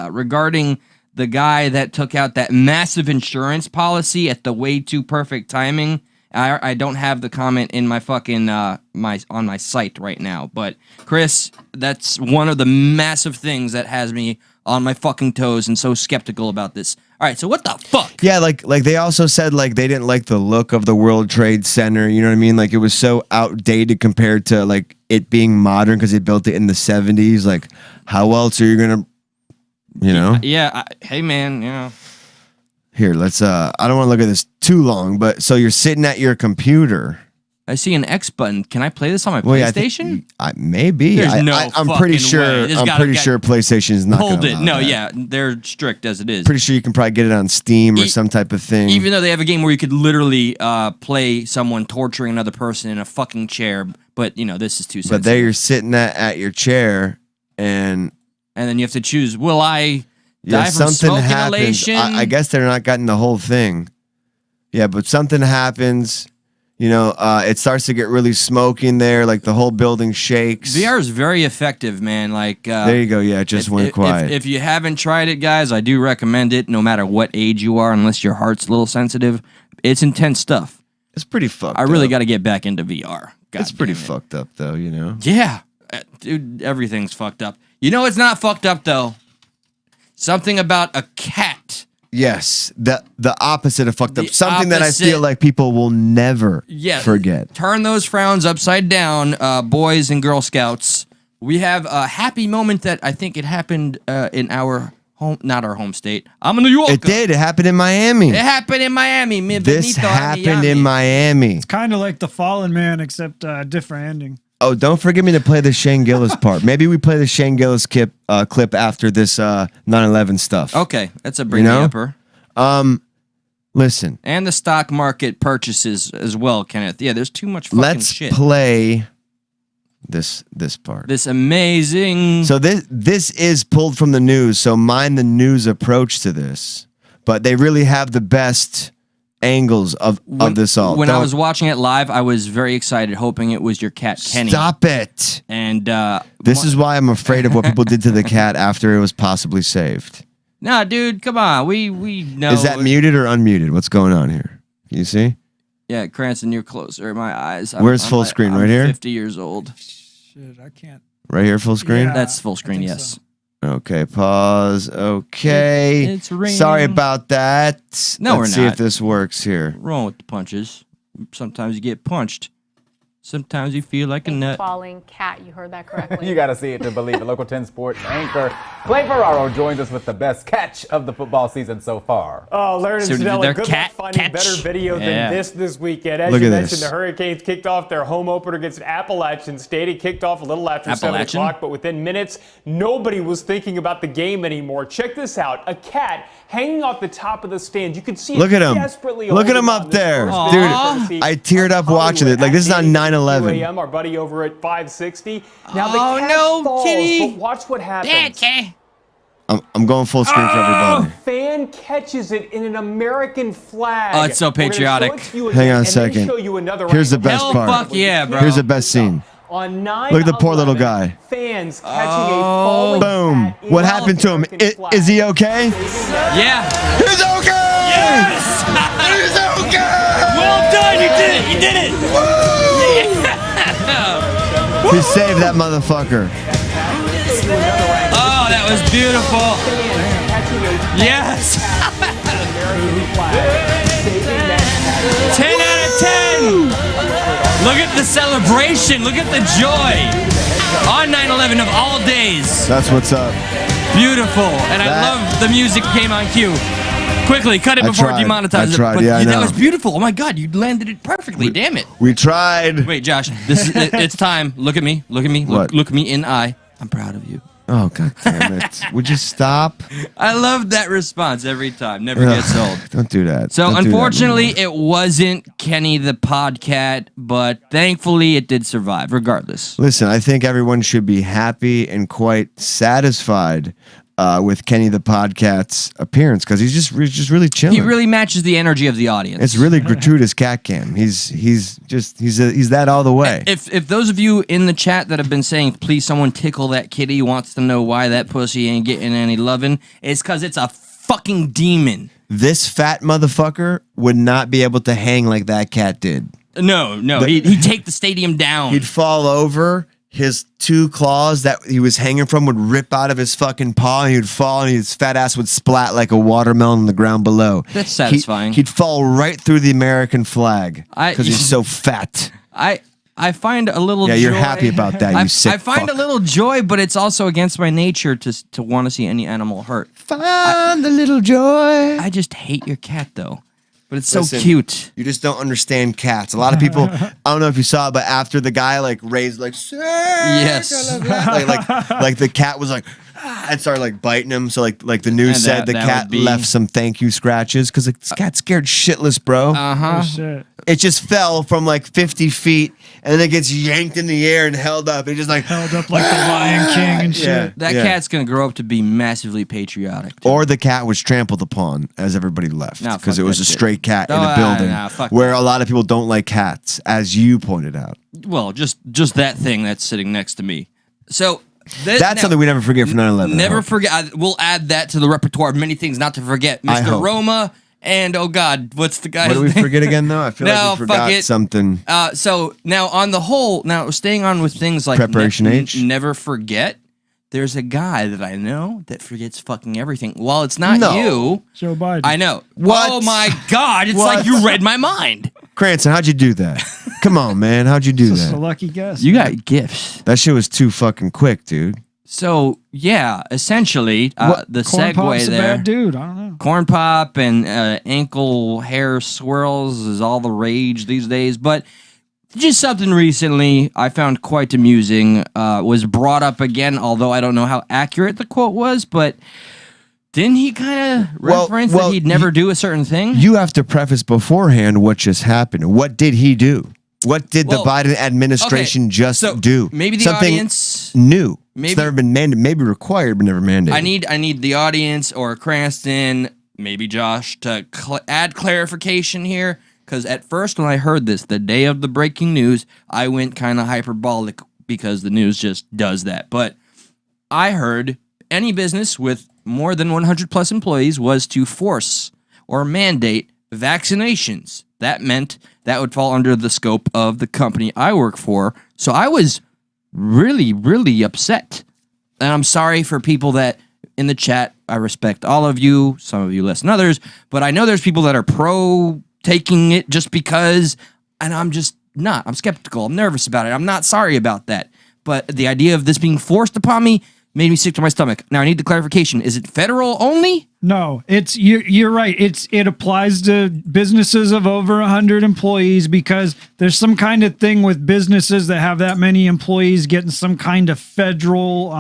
regarding the guy that took out that massive insurance policy at the way too perfect timing. I don't have the comment in my fucking on my site right now, but Chris, that's one of the massive things that has me on my fucking toes and so skeptical about this. All right, so what the fuck? Yeah, like they also said like they didn't like the look of the World Trade Center. You know what I mean? Like it was so outdated compared to like it being modern because they built it in the 70s. Like how else are you gonna, you know? Yeah. Hey man, Here, let's. I don't want to look at this too long, but so you're sitting at your computer. I see an X button. Can I play this on my Well, PlayStation? Maybe. There's no I'm pretty fucking sure. way. I'm pretty sure PlayStation is not going Hold to it. allow No, that. yeah, they're strict as it is. Pretty sure you can probably get it on Steam or some type of thing. Even though they have a game where you could literally play someone torturing another person in a fucking chair, but this is too sensitive. But there you're sitting at your chair, and then you have to choose: will I yeah, die from something smoke happens. inhalation? I guess they're not getting the whole thing. Yeah, but something happens. It starts to get really smoky in there, like the whole building shakes. VR is very effective, man. Like there you go. Yeah, it just went quiet. If you haven't tried it, guys, I do recommend it. No matter what age you are, unless your heart's a little sensitive, it's intense stuff. It's pretty fucked. I really up. got to get back into VR. It's pretty fucked up, though. Yeah, dude, everything's fucked up. It's not fucked up though. Something about a cat. Yes, the opposite of fucked up. The Something that I opposite. feel like people will never forget. Turn those frowns upside down, boys and Girl Scouts. We have a happy moment that I think it happened in our home, not our home state. I'm in New York. It did. It happened in Miami. It happened in Miami. This happened in Miami. It's kind of like The Fallen Man, except different ending. Oh, don't forget me to play the Shane Gillis part. Maybe we play the Shane Gillis clip after this 9/11 stuff. Okay, that's a bring me upper. Listen. And the stock market purchases as well, Kenneth. Yeah, there's too much fucking shit. Let's play this part. This amazing. So this is pulled from the news. So mind the news approach to this, but they really have the best angles of this all. When I was watching it live, I was very excited, hoping it was your cat Kenny. Stop it! And this is why I'm afraid of what people did to the cat after it was possibly saved. Nah, dude, come on. We know. Is that muted or unmuted? What's going on here? Can you see? Yeah, Cranston, you're closer. My eyes. Where's full screen? Right here? 50 years old. Shit, I can't. Right here, full screen? Yeah, That's full screen, yes. so. Okay, pause. Okay. It's raining. Sorry about that. No, Let's we're see not. if this works here. Rolling with the punches. Sometimes you get punched. Sometimes you feel like a nut. Falling cat, you heard that correctly. You got to see it to believe it. Local 10 Sports anchor Clay Ferraro joins us with the best catch of the football season so far. Oh, Larry So and Janelle, their good cat luck finding catch? better video Yeah. than this weekend. As Look you at mentioned, this. the Hurricanes kicked off their home opener against Appalachian State. It kicked off a little after 7 Appalachian? o'clock, but within minutes, nobody was thinking about the game anymore. Check this out. A cat hanging off the top of the stand. You could see Look it at him. desperately Look at holding him on up this there. first Dude, video courtesy I teared of up watching it. Hollywood Like, this is at on 9/11. 2 a.m. Our buddy over at 560. Now the Oh, cat no, falls, kitty. but watch what happens. Yeah, okay. I'm going full screen for everybody. Fan catches it in an American flag. Oh, it's so We're gonna patriotic. show it to you Hang again on a and then second. show you another Here's the angle. best Hell, part. fuck yeah, bro. Here's the best scene. On 9/11, Look at the poor little guy. Fans catching a falling Boom. cat in What an happened to him? American flag. Is he okay? Yeah. He's okay! Yes! He's okay! Well done. You did it. You did it. He saved that motherfucker. Oh, that was beautiful. Fans catching a Yes. American flag. Saving that cat. 10 out of 10. Look at the celebration. Look at the joy. On 9/11 of all days. That's what's up. Beautiful. And I That- love the music came on cue. Quickly, cut it I before tried. it demonetizes I tried. it. But Yeah, I that know. was beautiful. Oh my God, you landed it perfectly. Damn it. We tried. Wait, Josh, this is it's time. Look at me. Look at me. What? Look me in the eye. I'm proud of you. Oh, God damn it. Would you stop? I love that response every time. Never gets old. Don't do that. So Don't do that unfortunately, anymore. it wasn't Kenny the Podcat, but thankfully it did survive, regardless. Listen, I think everyone should be happy and quite satisfied with Kenny the Podcat's appearance because he's just really chilling. He really matches the energy of the audience. It's really gratuitous cat cam. He's that all the way. If those of you in the chat that have been saying, please someone tickle that kitty, wants to know why that pussy ain't getting any loving, it's because it's a fucking demon. This fat motherfucker would not be able to hang like that cat did. No, he'd take the stadium down. He'd fall over. His 2 claws that he was hanging from would rip out of his fucking paw, and he'd fall, and his fat ass would splat like a watermelon on the ground below. That's satisfying. He'd fall right through the American flag because he's so fat. I find a little joy. Yeah, you're happy about that, you sick I find fuck. a little joy, but it's also against my nature to want to see any animal hurt. Find the little joy. I just hate your cat, though. But it's Listen, so cute. You just don't understand cats. A lot of people, I don't know if you saw it, but after the guy like raised like, Yes. like the cat was like, and started like biting him. So like the news And said the that cat would be- left some thank you scratches because the cat scared shitless, bro. Oh, shit. It just fell from like 50 feet and then it gets yanked in the air and held up. It just like Held up like the Lion King and shit. Yeah. That cat's going to grow up to be massively patriotic. Or the cat was trampled upon as everybody left Nah, because fuck it was that a shit. stray cat in Oh, a building nah, fuck where that. a lot of people don't like cats, as you pointed out. Well, just that thing that's sitting next to me. So That's something we never forget from 9/11. Never forget. We'll add that to the repertoire of many things not to forget. I Mr. hope. Roma and, oh God, what's the guy's What do we name? forget again, though? I feel No, like we forgot fuck it. something. So now on the whole, now staying on with things like Preparation H? never forget. There's a guy that I know that forgets fucking everything. While it's not No. you, Joe Biden. I know. What? Oh my God! It's What? like you read my mind. Cranston, how'd you do that? Come on, man. How'd you do Just a that? lucky guess. You got gifts. That shit was too fucking quick, dude. So yeah, essentially, the Corn segue Pop's a there. bad dude. I don't know. Corn pop and ankle hair swirls is all the rage these days. But just something recently I found quite amusing was brought up again, although I don't know how accurate the quote was, but didn't he kind of reference that he'd never do a certain thing? You have to preface beforehand what just happened. What did he do? What did Well, the Biden administration okay, just so do? maybe the Something audience- new. maybe- It's never been mandated, maybe required, but never mandated. I need the audience or Cranston, maybe Josh, to add clarification here. Because at first, when I heard this, the day of the breaking news, I went kind of hyperbolic because the news just does that. But I heard any business with more than 100 plus employees was to force or mandate vaccinations. That meant that would fall under the scope of the company I work for. So I was really, really upset. And I'm sorry for people that in the chat, I respect all of you, some of you less than others, but I know there's people that are pro taking it just because, and I'm just not. I'm skeptical. I'm nervous about it. I'm not sorry about that. But the idea of this being forced upon me made me sick to my stomach. Now I need the clarification. Is it federal only? No, it's you're right. It applies to businesses of over 100 employees because there's some kind of thing with businesses that have that many employees getting some kind of federal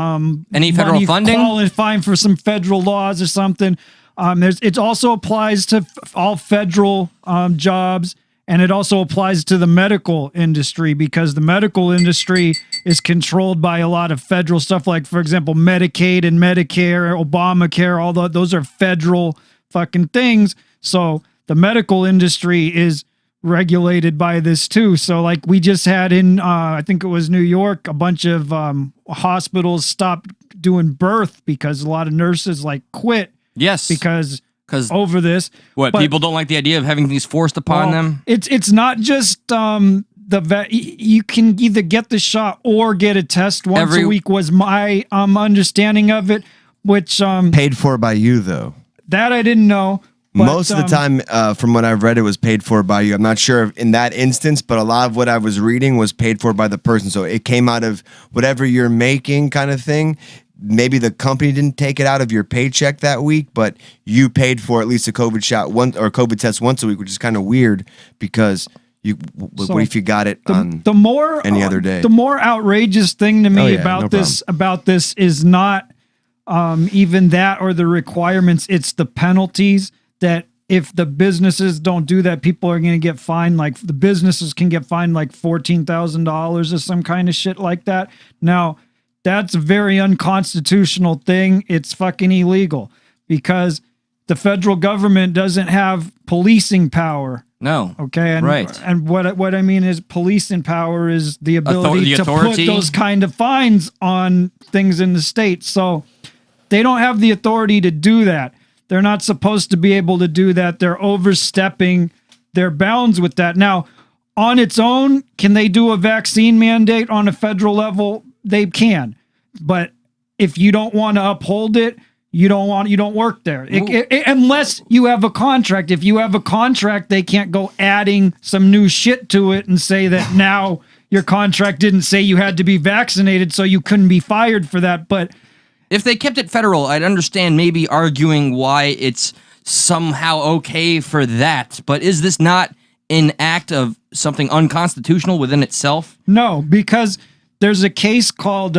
Any federal money, funding? qualifying for some federal laws or something. It also applies to all federal jobs. And it also applies to the medical industry because the medical industry is controlled by a lot of federal stuff, like, for example, Medicaid and Medicare, Obamacare, all those are federal fucking things. So the medical industry is regulated by this too. So like we just had in, I think it was New York, a bunch of hospitals stopped doing birth because a lot of nurses like quit Yes. because Because over this. what, But- people don't like the idea of having things forced upon well, them? It's not just you can either get the shot or get a test once a week was my understanding of it, which paid for by you, though. that I didn't know. But, Most of the time, from what I've read, it was paid for by you. I'm not sure if in that instance, but a lot of what I was reading was paid for by the person. So it came out of whatever you're making kind of thing. Maybe the company didn't take it out of your paycheck that week, but you paid for at least a COVID shot or COVID test once a week, which is kind of weird because So what if you got it on the more any other day? The more outrageous thing to me Oh, yeah, about no this is not even that or the requirements. It's the penalties that if the businesses don't do that, people are going to get fined. Like the businesses can get fined like $14,000 or some kind of shit like that. Now, that's a very unconstitutional thing. It's fucking illegal because the federal government doesn't have policing power. No. Okay. And, right. And what I mean is policing power is the ability the to put authority? those kind of fines on things in the state. So they don't have the authority to do that. They're not supposed to be able to do that. They're overstepping their bounds with that. Now, on its own, can they do a vaccine mandate on a federal level? They can. But if you don't want to uphold it, you don't work there. Unless you have a contract. If you have a contract, they can't go adding some new shit to it and say that now your contract didn't say you had to be vaccinated, so you couldn't be fired for that. But if they kept it federal, I'd understand maybe arguing why it's somehow okay for that. But is this not an act of something unconstitutional within itself? No, because there's a case called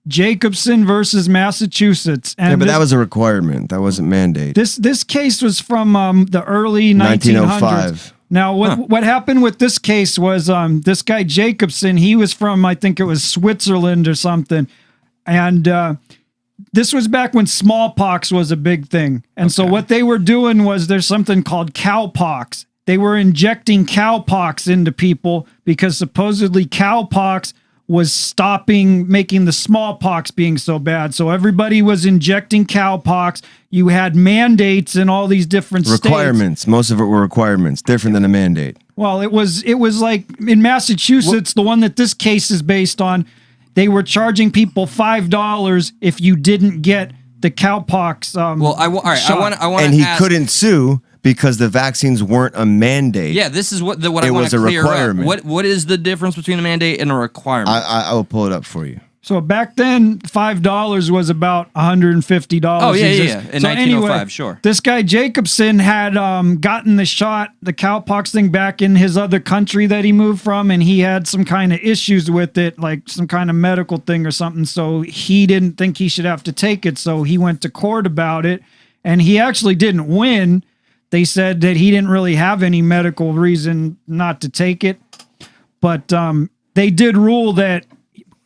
Jacobson versus Massachusetts. And yeah, but that was a requirement. That wasn't mandate. This case was from the early 1900s. Now, what happened with this case was this guy Jacobson, he was from, I think it was Switzerland or something. And this was back when smallpox was a big thing. And so what they were doing was there's something called cowpox. They were injecting cowpox into people because supposedly cowpox was making the smallpox being so bad. So everybody was injecting cowpox. You had mandates in all these different requirements. States. Most of it were requirements, different than a mandate. Well, it was like in Massachusetts, the one that this case is based on, they were charging people $5 if you didn't get the cowpox. I want. And he couldn't sue because the vaccines weren't a mandate. Yeah, this is what I want to clear up. What is the difference between a mandate and a requirement? I will pull it up for you. So back then, $5 was about $150. Oh, yeah. In 1905, anyway, sure. This guy Jacobson had gotten the cowpox thing back in his other country that he moved from, and he had some kind of issues with it, like some kind of medical thing or something. So he didn't think he should have to take it. So he went to court about it, and he actually didn't win. They said that he didn't really have any medical reason not to take it. But they did rule that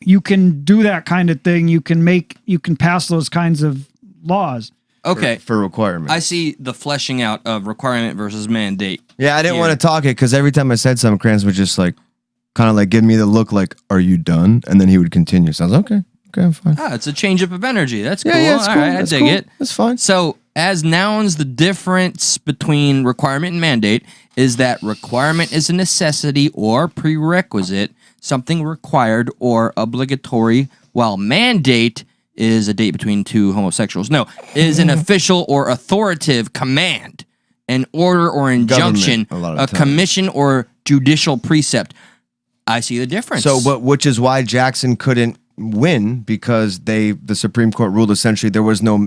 you can do that kind of thing. You can pass those kinds of laws. Okay. For requirements. I see the fleshing out of requirement versus mandate. Yeah, I didn't want to talk it because every time I said something, Krantz would just like kind of like give me the look like, are you done? And then he would continue. So I was like, okay, I'm fine. It's a change up of energy. That's cool. Yeah, it's cool. All right, I dig it. That's fine. So as nouns, the difference between requirement and mandate is that requirement is a necessity or prerequisite, something required or obligatory, while mandate is a date between two homosexuals. No, is an official or authoritative command, an order or injunction, a commission or judicial precept. I see the difference. So, but which is why Jackson couldn't win, because the Supreme Court ruled essentially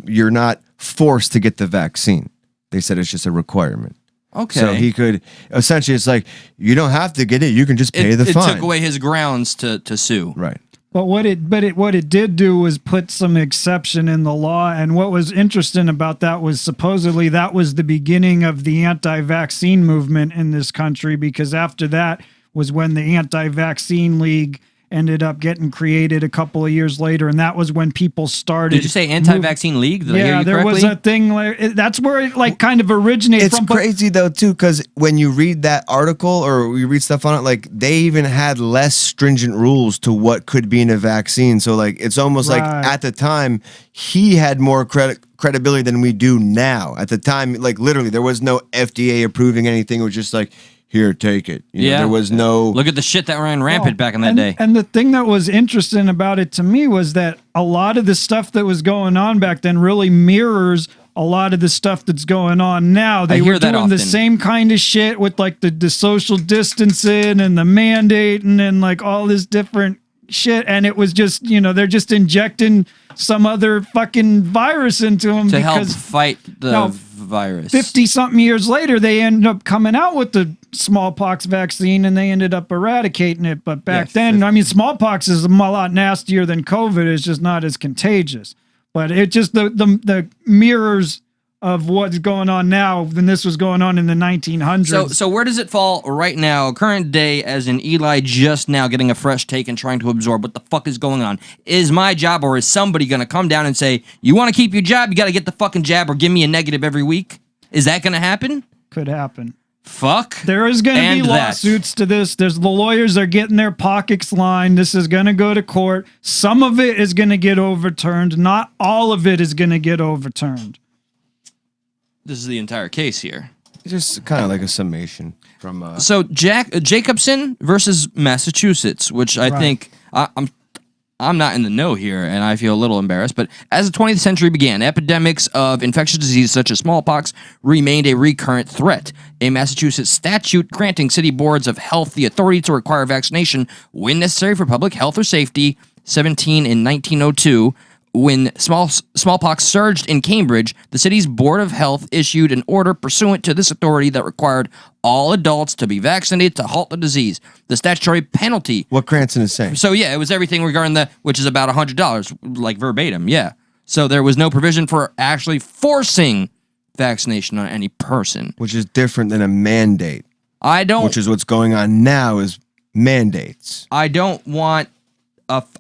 you're not forced to get the vaccine. They said it's just a requirement. Okay. So he could, essentially it's like, you don't have to get it, you can just pay the fine. It took away his grounds to sue. Right. But what it did do was put some exception in the law. And what was interesting about that was supposedly that was the beginning of the anti-vaccine movement in this country, because after that was when the Anti-Vaccine League ended up getting created a couple of years later, and that was when people started. Did you say Anti-Vaccine League? Did I hear you there correctly? was a thing like that's where it like kind of originated it's from. Crazy though too, because when you read that article or you read stuff on it, like they even had less stringent rules to what could be in a vaccine. So like it's almost like at the time he had more credibility than we do now. At the time, like literally, there was no FDA approving anything. It was just like, here, take it. You know, there was no... Look at the shit that ran rampant back in that day. And the thing that was interesting about it to me was that a lot of the stuff that was going on back then really mirrors a lot of the stuff that's going on now. They were doing the same kind of shit with like the social distancing and the mandating and like all this different shit. And it was just, they're just injecting some other fucking virus into them to help fight the virus. 50-something years later, they ended up coming out with the smallpox vaccine and they ended up eradicating it. But back then, smallpox is a lot nastier than COVID. It's just not as contagious. But it just the mirrors of what's going on now than this was going on in the 1900s. So where does it fall right now, current day, as in Eli just now getting a fresh take and trying to absorb what the fuck is going on? Is my job, or is somebody going to come down and say, you want to keep your job, you got to get the fucking jab or give me a negative every week? Is that going to happen? Could happen. Fuck. There is going to be lawsuits to this. There's the lawyers are getting their pockets lined. This is going to go to court. Some of it is going to get overturned. Not all of it is going to get overturned. This is the entire case here. Just kind of like a summation from. So Jacobson versus Massachusetts, which I think I'm not in the know here, and I feel a little embarrassed. But as the 20th century began, epidemics of infectious disease such as smallpox remained a recurrent threat. A Massachusetts statute granting city boards of health the authority to require vaccination when necessary for public health or safety, 17 in 1902. When smallpox surged in Cambridge, the city's Board of Health issued an order pursuant to this authority that required all adults to be vaccinated to halt the disease. The statutory penalty. What Cranston is saying. So yeah, it was everything regarding which is about $100, like verbatim, yeah. So there was no provision for actually forcing vaccination on any person. Which is different than a mandate. Which is what's going on now is mandates. I don't want...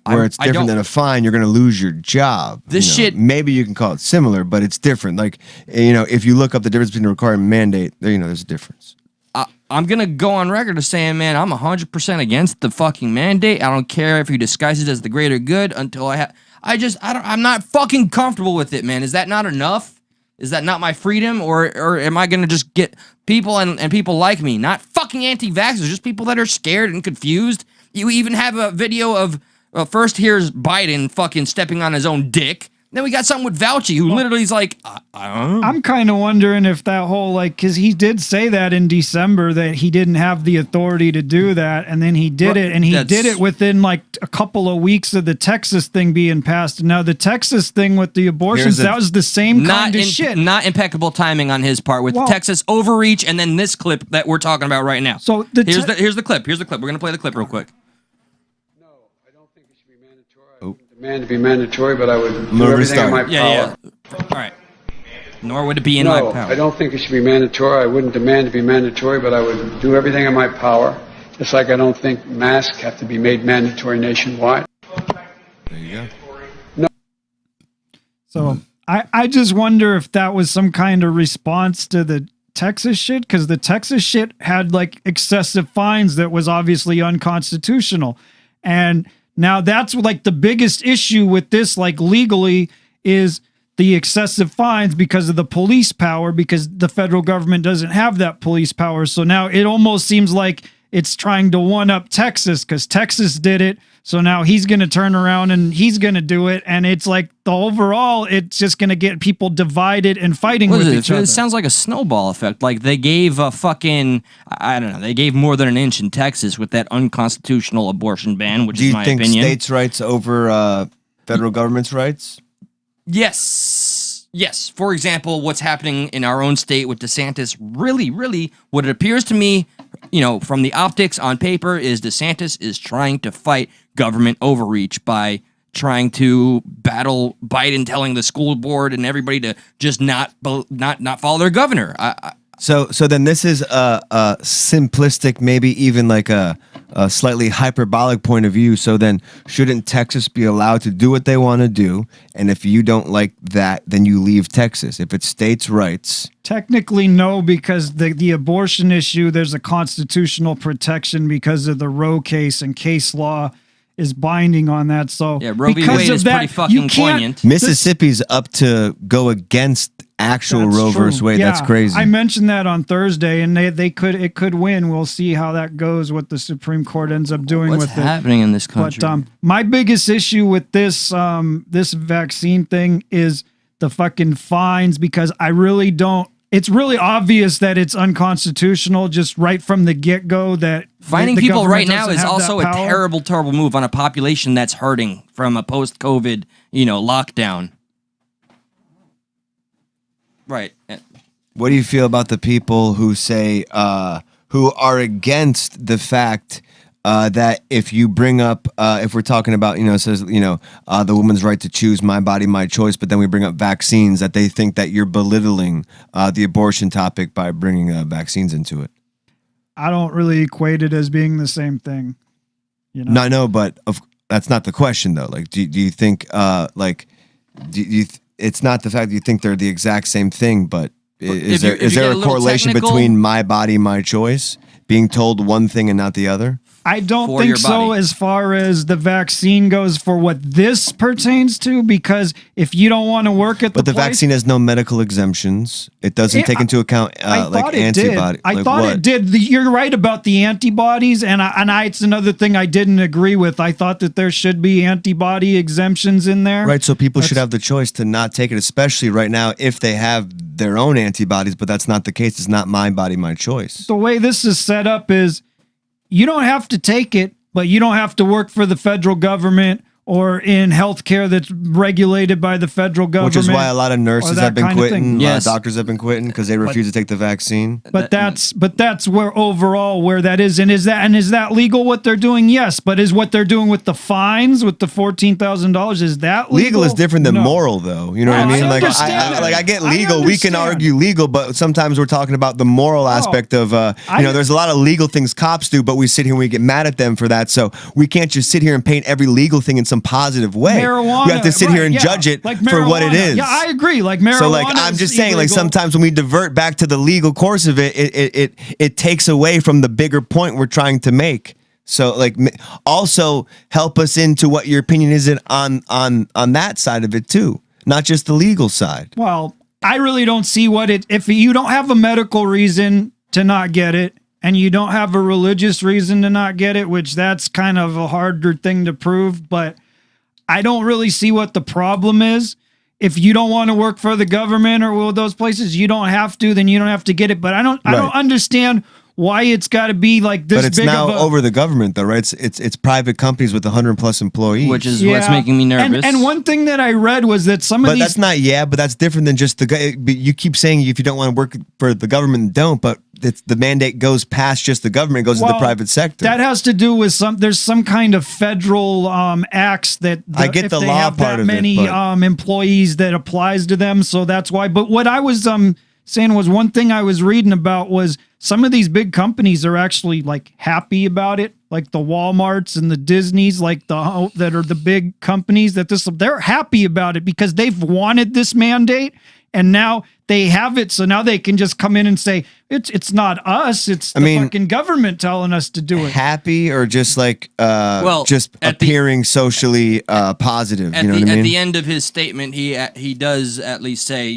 Where it's different than a fine, you're going to lose your job. This shit... Maybe you can call it similar, but it's different. Like, if you look up the difference between a required and mandate, there's a difference. I'm going to go on record as saying, man, I'm 100% against the fucking mandate. I don't care if you disguise it as the greater good until I'm not fucking comfortable with it, man. Is that not enough? Is that not my freedom? Or am I going to just get people and people like me, not fucking anti-vaxxers, just people that are scared and confused? You even have a video of... first, here's Biden fucking stepping on his own dick. Then we got something with Fauci, who literally is like, I don't know. I'm kind of wondering if that whole, because he did say that in December that he didn't have the authority to do that, and then he did it, and he did it within, a couple of weeks of the Texas thing being passed. And now the Texas thing with the abortions, that was the same kind of shit. Not impeccable timing on his part with Texas overreach, and then this clip that we're talking about right now. So here's the clip. Here's the clip. We're going to play the clip real quick. Demand to be mandatory, but I would do everything in my power. Yeah. All right. Nor would it be in my power. No, I don't think it should be mandatory. I wouldn't demand to be mandatory, but I would do everything in my power. Just like I don't think masks have to be made mandatory nationwide. There you go. No. So I just wonder if that was some kind of response to the Texas shit, because the Texas shit had excessive fines that was obviously unconstitutional. And now that's the biggest issue with this, legally, is the excessive fines because of the police power, because the federal government doesn't have that police power. So now it almost seems like it's trying to one-up Texas because Texas did it. So now he's going to turn around and he's going to do it. And it's the overall, it's just going to get people divided and fighting with each other. It sounds like a snowball effect. They gave they gave more than an inch in Texas with that unconstitutional abortion ban, which is my opinion. Do you think states' rights over federal government's rights? Yes. Yes. For example, what's happening in our own state with DeSantis, really, what it appears to me, from the optics on paper, is DeSantis is trying to fight government overreach by trying to battle Biden telling the school board and everybody to just not follow their governor. So then this is a simplistic, maybe even a slightly hyperbolic point of view. So then shouldn't Texas be allowed to do what they want to do? And if you don't like that, then you leave Texas. If it's states' rights. Technically, no, because the abortion issue, there's a constitutional protection because of the Roe case, and case law is binding on that. So yeah, Roe v. Wade is pretty fucking poignant. Mississippi's up to go against actual Roe versus Wade. Yeah, that's crazy. I mentioned that on Thursday, and it could win. We'll see how that goes. What the Supreme Court ends up doing with it. What's happening in this country? But my biggest issue with this this vaccine thing is the fucking fines, because I really don't. It's really obvious that it's unconstitutional just right from the get-go. That finding people right now is also a terrible move on a population that's hurting from a post-COVID, lockdown. Right. What do you feel about the people who say, who are against the fact that if you bring up, if we're talking about, it says, the woman's right to choose, my body, my choice, but then we bring up vaccines, that they think that you're belittling the abortion topic by bringing vaccines into it. I don't really equate it as being the same thing. No, I know, but that's not the question though. Like, do you think, it's not the fact that you think they're the exact same thing, but is there a correlation between my body, my choice, being told one thing and not the other? I don't think so as far as the vaccine goes for what this pertains to, because if you don't want to work at the vaccine has no medical exemptions. It doesn't take into account like antibody. I thought it did. You're right about the antibodies, and it's another thing I didn't agree with. I thought that there should be antibody exemptions in there. Right, so people should have the choice to not take it, especially right now if they have their own antibodies, but that's not the case. It's not my body, my choice. The way this is set up is, you don't have to take it, but you don't have to work for the federal government or in healthcare that's regulated by the federal government. Which is why a lot of nurses have been quitting. Yes. Doctors have been quitting because they refuse to take the vaccine. But that's where overall where that is. And is that legal what they're doing? Yes. But is what they're doing with the fines, with the $14,000, is that legal? Legal is different than moral, though. You know what I mean? I get legal. We can argue legal, but sometimes we're talking about the moral aspect of, there's a lot of legal things cops do, but we sit here and we get mad at them for that. So we can't just sit here and paint every legal thing in some positive way. Marijuana, we have to sit here and judge it for what it is. Yeah, I agree. Like marijuana. So I'm just saying, illegal. Sometimes when we divert back to the legal course of it takes away from the bigger point we're trying to make. So also help us into what your opinion is on that side of it too, not just the legal side. Well, I really don't see if you don't have a medical reason to not get it, and you don't have a religious reason to not get it, which that's kind of a harder thing to prove, but I don't really see what the problem is. If you don't want to work for the government or those places, you don't have to, then you don't have to get it. But I don't understand why it's got to be like this. But it's big now of over the government, though, right? It's private companies with 100+ employees, which is what's making me nervous. And one thing that I read was that but that's different than just you keep saying if you don't want to work for the government, don't. But the mandate goes past just the government, it goes to the private sector. That has to do with there's some kind of federal acts that I get the law have part that of many it, employees that applies to them, so that's why. But what I was saying was, one thing I was reading about was some of these big companies are actually happy about it, like the Walmarts and the Disneys, that are the big companies they're happy about it because they've wanted this mandate. And now they have it, so now they can just come in and say, it's not us, it's the fucking government telling us to do it. Happy or just just appearing socially positive. You know what I mean? At the end of his statement, he does at least say,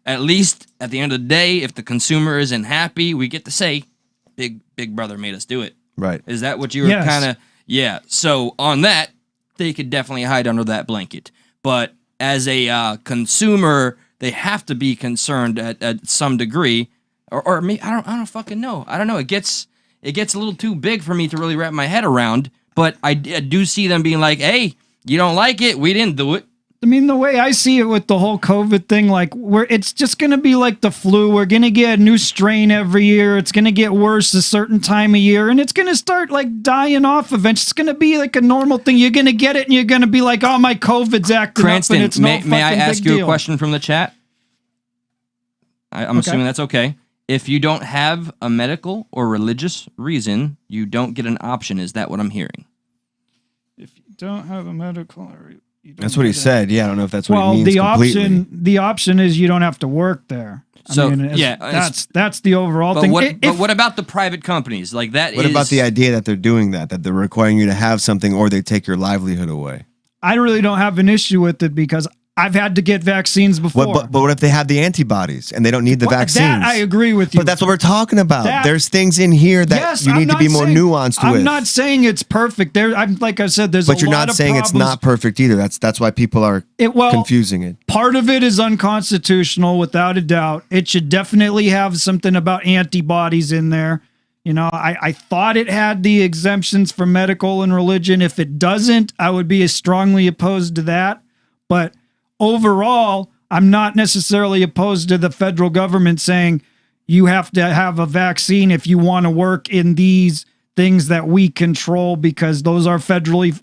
at least at the end of the day, if the consumer isn't happy, we get to say, Big Brother made us do it. Right. Is that what you were kind of... Yeah. So on that, they could definitely hide under that blanket. But as a consumer... They have to be concerned at some degree, or me. I don't fucking know. I don't know. It gets a little too big for me to really wrap my head around. But I do see them being like, "Hey, you don't like it? We didn't do it." I mean, the way I see it with the whole COVID thing, it's just going to be like the flu. We're going to get a new strain every year. It's going to get worse a certain time of year, and it's going to start dying off eventually. It's going to be like a normal thing. You're going to get it, and you're going to be like, "Oh, my COVID's acting Cranston, up," and it's no fucking big deal. May I ask you a question from the chat? I'm assuming that's okay. If you don't have a medical or religious reason, you don't get an option. Is that what I'm hearing? If you don't have a medical that's what he said. Yeah, I don't know if that's what he means completely. The option is you don't have to work there. That's the overall thing. But what about the private companies? What about the idea that they're doing that they're requiring you to have something or they take your livelihood away? I really don't have an issue with it because I've had to get vaccines before. But what if they have the antibodies and they don't need the vaccines? That I agree with you. But that's what we're talking about. There's things in here that you need to be more nuanced with. I'm not saying it's perfect. Like I said, there's a lot of problems. But you're not saying it's not perfect either. That's why people are confusing it. Part of it is unconstitutional, without a doubt. It should definitely have something about antibodies in there. I thought it had the exemptions for medical and religion. If it doesn't, I would be strongly opposed to that. But overall, I'm not necessarily opposed to the federal government saying you have to have a vaccine if you want to work in these things that we control because those are federally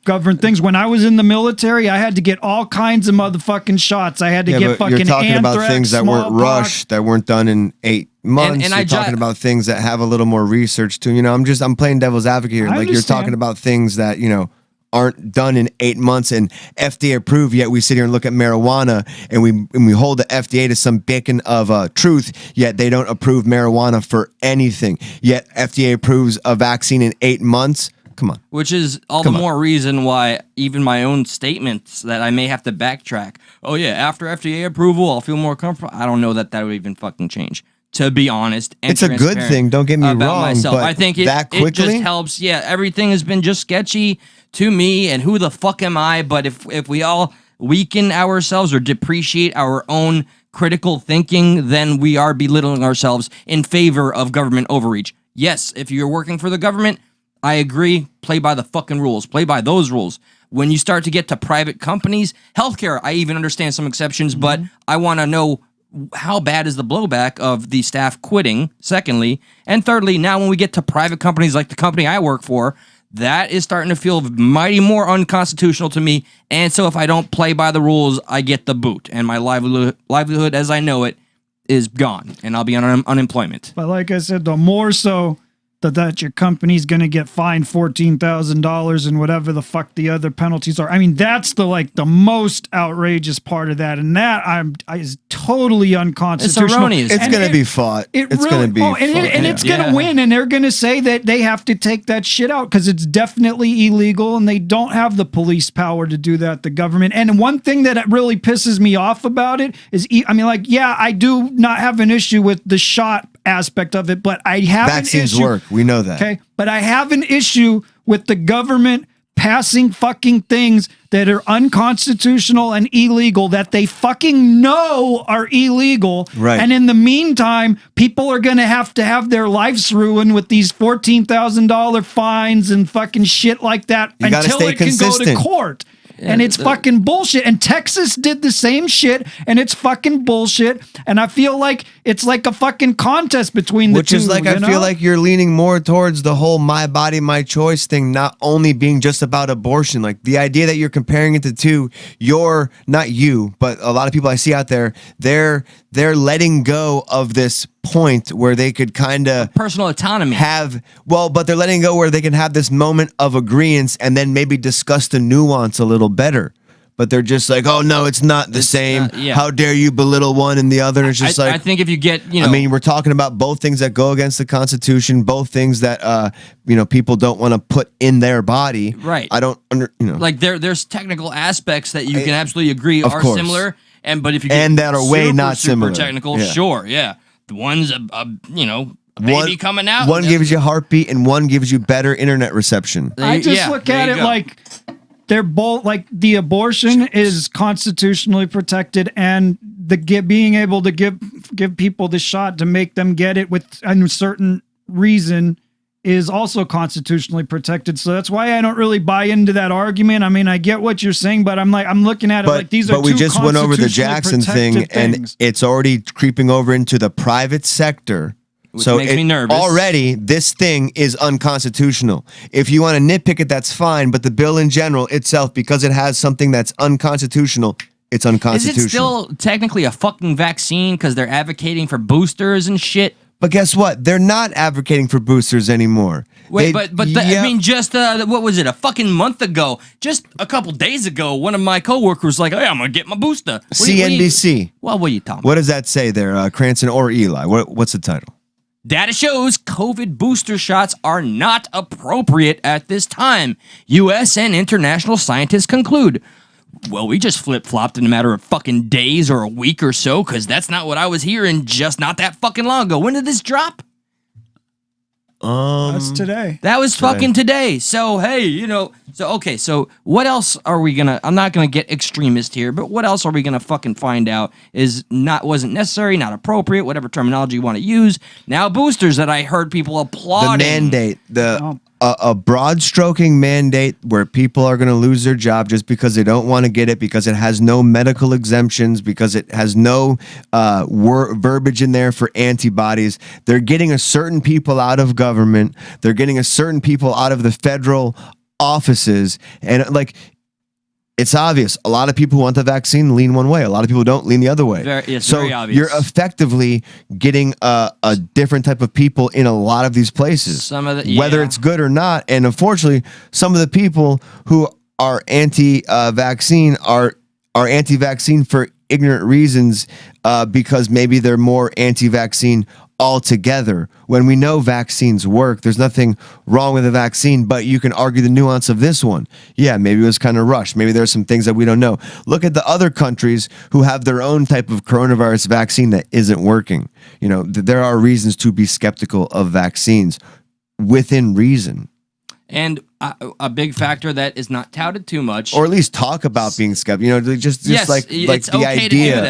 governed things. When I was in the military, I had to get all kinds of motherfucking shots. I had to get fucking you're talking anthrax, about things that weren't smallpox. rushed, that weren't done in 8 months. And you're talking about things that have a little more research to. I'm playing devil's advocate here. I Like you're understand. talking about things that aren't done in 8 months and FDA approved. Yet we sit here and look at marijuana and we hold the FDA to some beacon of truth. Yet they don't approve marijuana for anything. Yet FDA approves a vaccine in 8 months. Come on. Which is all the more reason why even my own statements that I may have to backtrack. Oh yeah, after FDA approval, I'll feel more comfortable. I don't know that would even fucking change. To be honest, and It's a good transparent thing, don't get me about wrong, myself. but I think it that just quickly? helps. Yeah, everything has been just sketchy to me, and who the fuck am I? But if we all weaken ourselves or depreciate our own critical thinking, then we are belittling ourselves in favor of government overreach. Yes, if you're working for the government, I agree. Play by the fucking rules. Play by those rules. When you start to get to private companies, healthcare, I even understand some exceptions, but I want to know how bad is the blowback of the staff quitting, secondly. And thirdly, now when we get to private companies like the company I work for, that is starting to feel mighty more unconstitutional to me. And so if I don't play by the rules, I get the boot. And my livelihood as I know it is gone. And I'll be on unemployment. But like I said, the more so that your company's going to get fined $14,000 and whatever the fuck the other penalties are. I mean, that's the most outrageous part of that, and that is totally unconstitutional. It's erroneous. It's going to be fought. It's going to be fought. And it's going to win, and they're going to say that they have to take that shit out because it's definitely illegal, and they don't have the police power to do that, the government. And one thing that really pisses me off about it is, I do not have an issue with the shot aspect of it, but I have vaccines an issue. work. We know that. Okay, but I have an issue with the government passing fucking things that are unconstitutional and illegal that they fucking know are illegal. Right. And in the meantime, people are going to have their lives ruined with these $14,000 fines and fucking shit like that You gotta until stay it can go to consistent. court. And it's fucking bullshit. And Texas did the same shit, and it's fucking bullshit. And I feel like it's like a fucking contest between the two. Which is like, I feel like you're leaning more towards the whole my body, my choice thing, not only being just about abortion. Like the idea that you're comparing it to two, you're not you, but a lot of people I see out there, they're letting go of this point where they could kind of Personal autonomy. but they're letting go where they can have this moment of agreeance and then maybe discuss the nuance a little better. But they're just like, oh no, it's not the same. yeah. How dare you belittle one and the other? It's just I think if you get, I mean, we're talking about both things that go against the Constitution, both things that people don't want to put in their body. Right. I don't like there's technical aspects that you can absolutely agree Of are course. similar, but if you get And that are way super, not super similar. technical, Yeah. sure, yeah. The one's a baby coming out. One gives you heartbeat and one gives you better internet reception. I just look at it like they're both like the abortion is constitutionally protected, and being able to give people the shot to make them get it with a certain reason is also constitutionally protected. So that's why I don't really buy into that argument. I mean, I get what you're saying, but I'm looking at it like these are two But we just went over the constitutionally Jackson thing, protected and things. it's already creeping over into the private sector. Which makes me nervous. Already, this thing is unconstitutional. If you want to nitpick it, that's fine. But the bill in general itself, because it has something that's unconstitutional, it's Is unconstitutional. it still technically a fucking vaccine because they're advocating for boosters and shit? But guess what? They're not advocating for boosters anymore. Wait, I mean, just what was it? A fucking month ago, just a couple days ago, one of my coworkers was like, "Hey, I'm gonna get my booster." CNBC. What are you talking? What does that say there, Cranston or Eli? What's the title? Data shows COVID booster shots are not appropriate at this time. U.S. and international scientists conclude. Well, we just flip-flopped in a matter of fucking days or a week or so, because that's not what I was hearing just not that fucking long ago. When did this drop? That's today. That was fucking today. So, hey, so what else are we gonna, I'm not gonna get extremist here, but what else are we gonna fucking find out wasn't necessary, not appropriate, whatever terminology you want to use. Now boosters that I heard people applauding. The mandate, a broad stroking mandate where people are going to lose their job just because they don't want to get it, because it has no medical exemptions, because it has no verbiage in there for antibodies. They're getting a certain people out of government. They're getting a certain people out of the federal offices. And like, it's obvious. A lot of people who want the vaccine lean one way. A lot of people don't, lean the other way. Very obvious. You're effectively getting a different type of people in a lot of these places, whether it's good or not. And unfortunately, some of the people who are anti-vaccine are anti-vaccine for ignorant reasons, because maybe they're more anti-vaccine altogether. When we know vaccines work, there's nothing wrong with a vaccine, but you can argue the nuance of this one. Yeah, maybe it was kind of rushed. Maybe there's some things that we don't know. Look at the other countries who have their own type of coronavirus vaccine that isn't working. You know, there are reasons to be skeptical of vaccines within reason. And a big factor that is not touted too much, or at least talk about being skeptical. You know, just yes, like it's the okay idea. to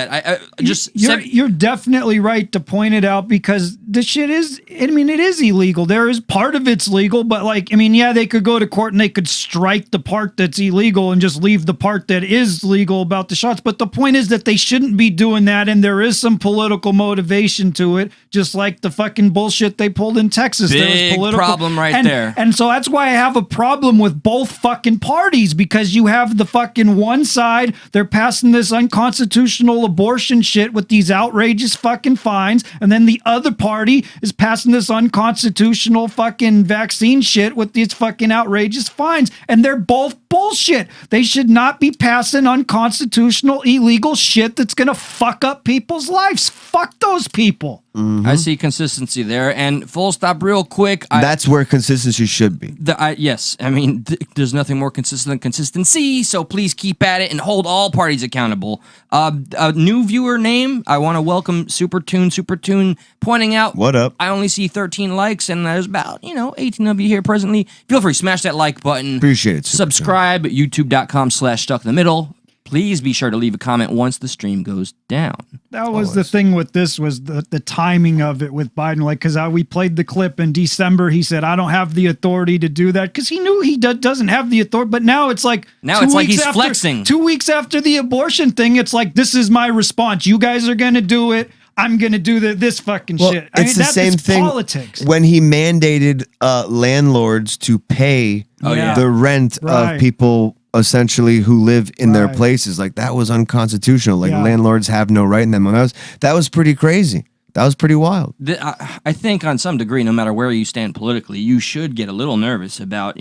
do that. You're definitely right to point it out, because the shit is. I mean, it is illegal. There is part of it's legal, but like, I mean, yeah, they could go to court and they could strike the part that's illegal and just leave the part that is legal about the shots. But the point is that they shouldn't be doing that, and there is some political motivation to it, just like the fucking bullshit they pulled in Texas. Big there was political problem there. And so that's why I have a problem with both fucking parties, because you have the fucking one side, they're passing this unconstitutional abortion shit with these outrageous fucking fines, and then the other party is passing this unconstitutional fucking vaccine shit with these fucking outrageous fines, and they're both bullshit. They should not be passing unconstitutional, illegal shit that's gonna fuck up people's lives. Fuck those people. Mm-hmm. I see consistency there, and full stop real quick. That's where consistency should be. Yes, I mean, there's nothing more consistent than consistency, so please keep at it and hold all parties accountable. A new viewer name, I want to welcome Supertune, pointing out, what up? I only see 13 likes, and there's about, 18 of you here presently. Feel free, smash that like button. Appreciate it. Subscribe at youtube.com/stuckintthemiddle. Please be sure to leave a comment once the stream goes down. That was the thing with this, was the timing of it with Biden. Like, because we played the clip in December, he said, I don't have the authority to do that, because he knew he doesn't have the authority. But now it's like, he's flexing. 2 weeks after the abortion thing, it's like, this is my response. You guys are going to do it. I'm going to do this fucking shit. It's the same thing. Politics. When he mandated landlords to pay the rent of people essentially who live in their places, like that was unconstitutional. Like landlords have no right in them. And that was pretty crazy. That was pretty wild. I think on some degree, no matter where you stand politically, you should get a little nervous about,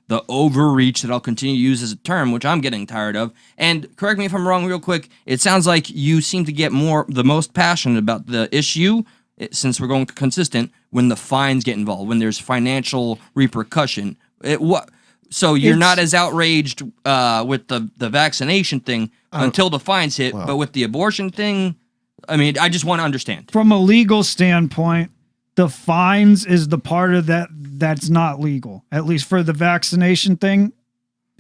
the overreach that I'll continue to use as a term, which I'm getting tired of. And correct me if I'm wrong real quick, it sounds like you seem to get the most passionate about the issue, since we're going consistent, when the fines get involved, when there's financial repercussion. So you're not as outraged with the vaccination thing until the fines hit, but with the abortion thing, I mean, I just want to understand. From a legal standpoint, the fines is the part of that's not legal. At least for the vaccination thing,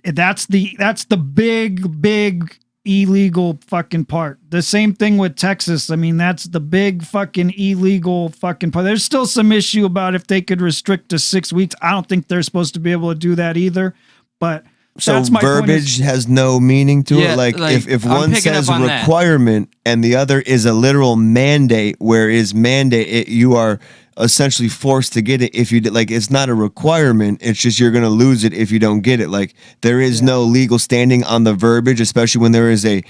that's the big illegal fucking part. The same thing with Texas. I mean, that's the big fucking illegal fucking part. There's still some issue about if they could restrict to 6 weeks. I don't think they're supposed to be able to do that either. But so verbiage has no meaning to it. Like if one says a requirement and the other is a literal mandate, whereas mandate you are essentially forced to get it if you did. Like, it's not a requirement, it's just you're going to lose it if you don't get it. Like, there is no legal standing on the verbiage, especially when there is a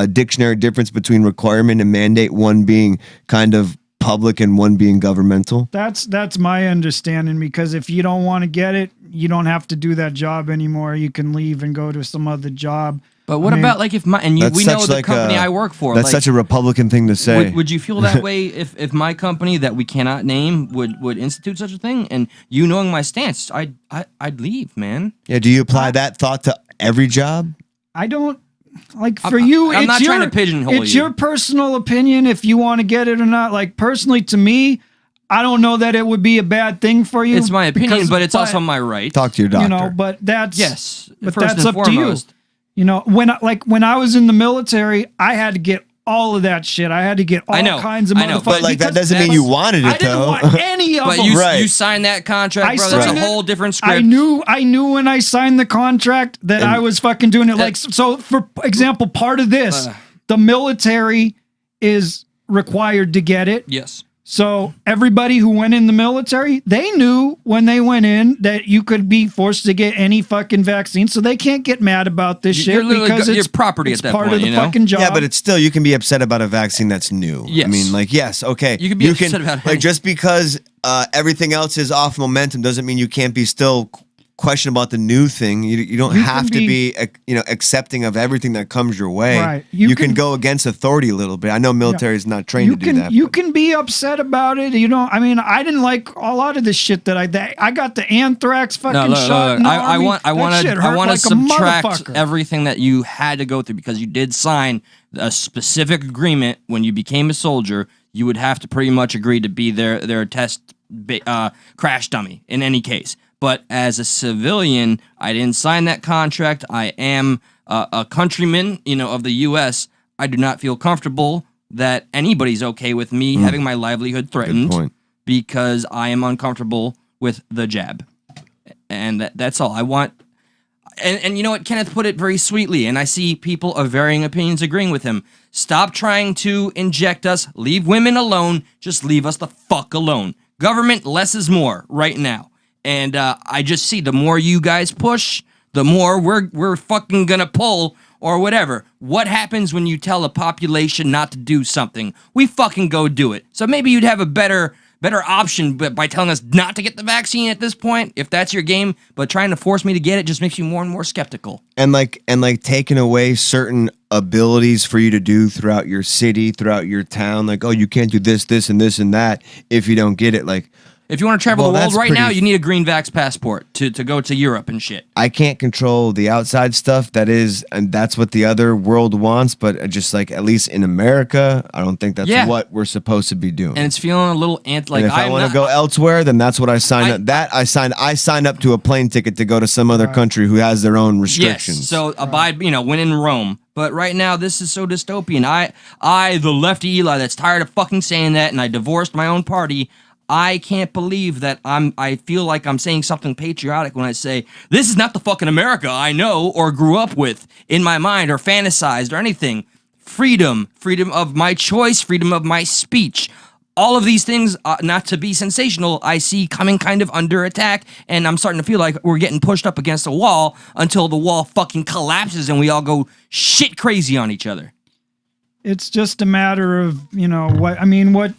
dictionary difference between requirement and mandate, one being kind of public and one being governmental. That's my understanding, because if you don't want to get it, you don't have to do that job anymore. You can leave and go to some other job. But what about like if my we know the company I work for? That's such a Republican thing to say. Would you feel that way if my company that we cannot name would institute such a thing? And you knowing my stance, I'd leave, man. Yeah. Do you apply that thought to every job? I don't. Like, for you, I'm not trying to pigeonhole you. It's your personal opinion if you want to get it or not. Like, personally, to me, I don't know that it would be a bad thing for you. It's my opinion, but it's also my right. Talk to your doctor. You know, but that's yes. But that's up to you. You know, when I was in the military, I had to get all of that shit. I had to get all kinds of motherfuckers. But like that doesn't mean you wanted it I didn't though. want any of But them. you signed that contract, bro. That's a whole different script. I knew when I signed the contract that I was fucking doing it. Like, so for example, part of this, the military is required to get it. Yes. So everybody who went in the military, they knew when they went in that you could be forced to get any fucking vaccine. So they can't get mad about this shit because it's property it's at that part point, of the fucking job. Yeah, but it's still, you can be upset about a vaccine that's new. Yes. I mean, like, yes, okay. You can be upset about like, just because everything else is off momentum doesn't mean you can't be still question about the new thing. You don't have to be accepting of everything that comes your way. Right. You can go against authority a little bit. I know military is not trained to do that. You can be upset about it. You know, I mean, I didn't like a lot of the shit that I got the anthrax fucking shot. In the Army. I want to like subtract everything that you had to go through because you did sign a specific agreement when you became a soldier. You would have to pretty much agree to be their test crash dummy in any case. But as a civilian, I didn't sign that contract. I am a countryman, of the U.S. I do not feel comfortable that anybody's okay with me having my livelihood threatened because I am uncomfortable with the jab. And that's all I want. And you know what? Kenneth put it very sweetly, and I see people of varying opinions agreeing with him. Stop trying to inject us. Leave women alone. Just leave us the fuck alone. Government, less is more right now. And I just see the more you guys push, the more we're fucking gonna pull or whatever. What happens when you tell a population not to do something? We fucking go do it. So maybe you'd have a better option by telling us not to get the vaccine at this point, if that's your game. But trying to force me to get it just makes you more and more skeptical. And like taking away certain abilities for you to do throughout your city, throughout your town. Like, oh, you can't do this, this, and this, and that if you don't get it. Like, if you want to travel the world right now, you need a green vax passport to go to Europe and shit. I can't control the outside stuff. And that's what the other world wants. But just like, at least in America, I don't think that's what we're supposed to be doing. And it's feeling a little like, if I want to go elsewhere, then that's what I signed up. I signed up to a plane ticket to go to some other country who has their own restrictions. Yes. So abide, when in Rome. But right now, this is so dystopian. I, the lefty Eli, that's tired of fucking saying that, and I divorced my own party. I can't believe that I feel like I'm saying something patriotic when I say, this is not the fucking America I know or grew up with in my mind or fantasized or anything. Freedom of my choice, freedom of my speech. All of these things, not to be sensational, I see coming kind of under attack, and I'm starting to feel like we're getting pushed up against a wall until the wall fucking collapses and we all go shit crazy on each other. It's just a matter of, what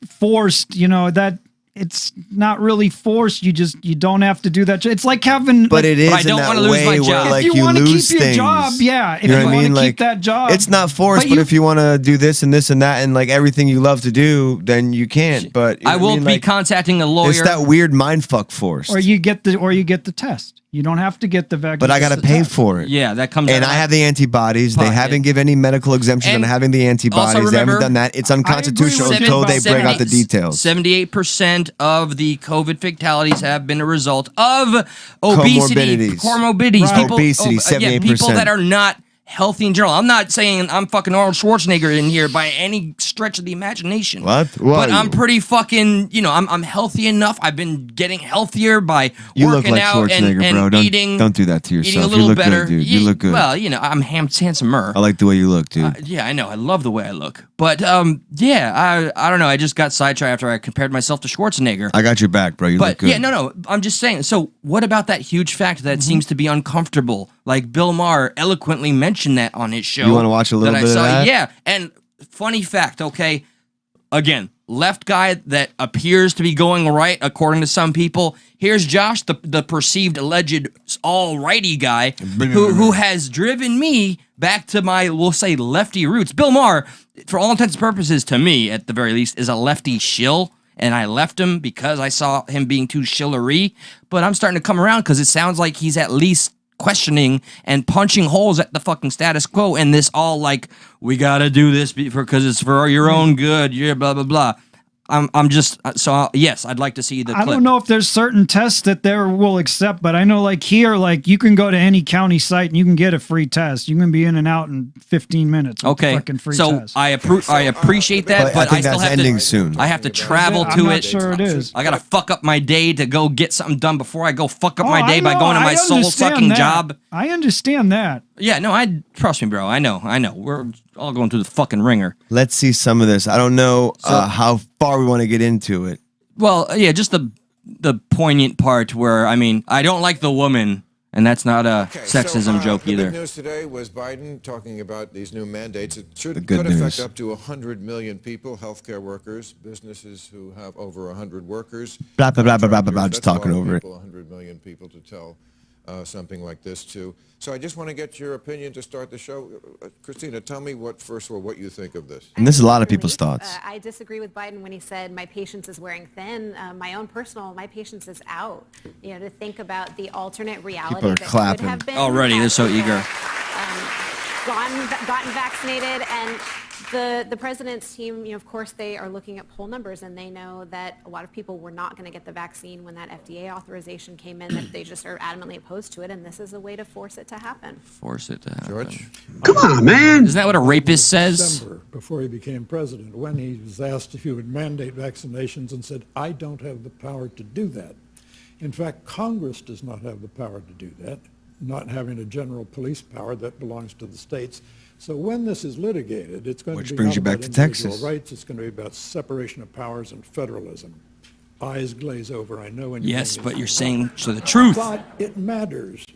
forced, that it's not really forced. You don't have to do that. It's like having, but it is. But I don't want to lose my job. Like, if you want to keep things. your job, yeah. If you want to keep that job, it's not forced. But if you want to do this and this and that and like everything you love to do, then you can't. But I will be contacting a lawyer. It's that weird mind fuck forced. Or you get the test. You don't have to get the vaccine. But I got to pay for it. Yeah, that comes. And I have the antibodies. They haven't given any medical exemptions on having the antibodies. They haven't done that. It's unconstitutional until they bring out the details. 78% of the COVID fatalities have been a result of obesity, comorbidities, right. Obesity, 78%. People that are not healthy in general. I'm not saying I'm fucking Arnold Schwarzenegger in here by any stretch of the imagination. What? But I'm pretty fucking, I'm healthy enough. I've been getting healthier by working out and eating. Don't do that to yourself. Eating a little better. Good, dude. You look good. Well, I'm handsomer. I like the way you look, dude. Yeah, I know. I love the way I look. But I don't know. I just got sidetracked after I compared myself to Schwarzenegger. I got your back, bro. You look good. Yeah, no. I'm just saying. So what about that huge fact that seems to be uncomfortable? Like Bill Maher eloquently mentioned that on his show. You want to watch a little bit of that? Yeah. And funny fact, okay. Again, left guy that appears to be going right according to some people. Here's Josh, the perceived alleged all-righty guy who has driven me back to my, we'll say, lefty roots. Bill Maher, for all intents and purposes, to me, at the very least, is a lefty shill. And I left him because I saw him being too shillery. But I'm starting to come around because it sounds like he's at least questioning and punching holes at the fucking status quo, and this all like, we gotta do this because it's for your own good, yeah, blah blah blah. I'm just yes, I'd like to see the clip. I don't know if there's certain tests that they will accept, but I know like here, like you can go to any county site and you can get a free test. You can be in and out in 15 minutes. With the fucking free test. I appreciate that, but I still have ending to. soon. I have to travel I'm to not it. sure it is. I gotta fuck up my day to go get something done before I go fuck up my Oh, day I by know, going to my I soul understand sucking that. job. I understand that. Yeah, no, trust me, bro. I know. We're all going through the fucking ringer. Let's see some of this. I don't know how far we want to get into it. Well, yeah, just the poignant part where I don't like the woman, and that's not a sexism joke the either. big news today was Biden talking about these new mandates. It good could news. affect up to 100 million people, healthcare workers, businesses who have over 100 workers. Blah, blah, blah, blah, blah, blah, blah, just That's a lot talking of over it. people, 100 million people to tell something like this to. So I just want to get your opinion to start the show. Christina, tell me first of all, what you think of this. And this is a lot of people's thoughts. I disagree with Biden when he said my patience is wearing thin. My patience is out. You know, to think about the alternate reality People are that clapping. could have been. Already, they're so eager. Gotten vaccinated, and the president's team, you know, of course, they are looking at poll numbers, and they know that a lot of people were not going to get the vaccine when that FDA authorization came in, that they just are adamantly opposed to it, and this is a way to force it to happen. Force it to happen. George? Come on, man. Isn't that what a rapist says? December, before he became president, when he was asked if he would mandate vaccinations and said, I don't have the power to do that. In fact, Congress does not have the power to do that, not having a general police power that belongs to the states. So when this is litigated, it's going Which to be brings not you back about to individual Texas. rights. It's going to be about separation of powers and federalism. Eyes glaze over. I know. Yes, but you're saying the truth. But it matters.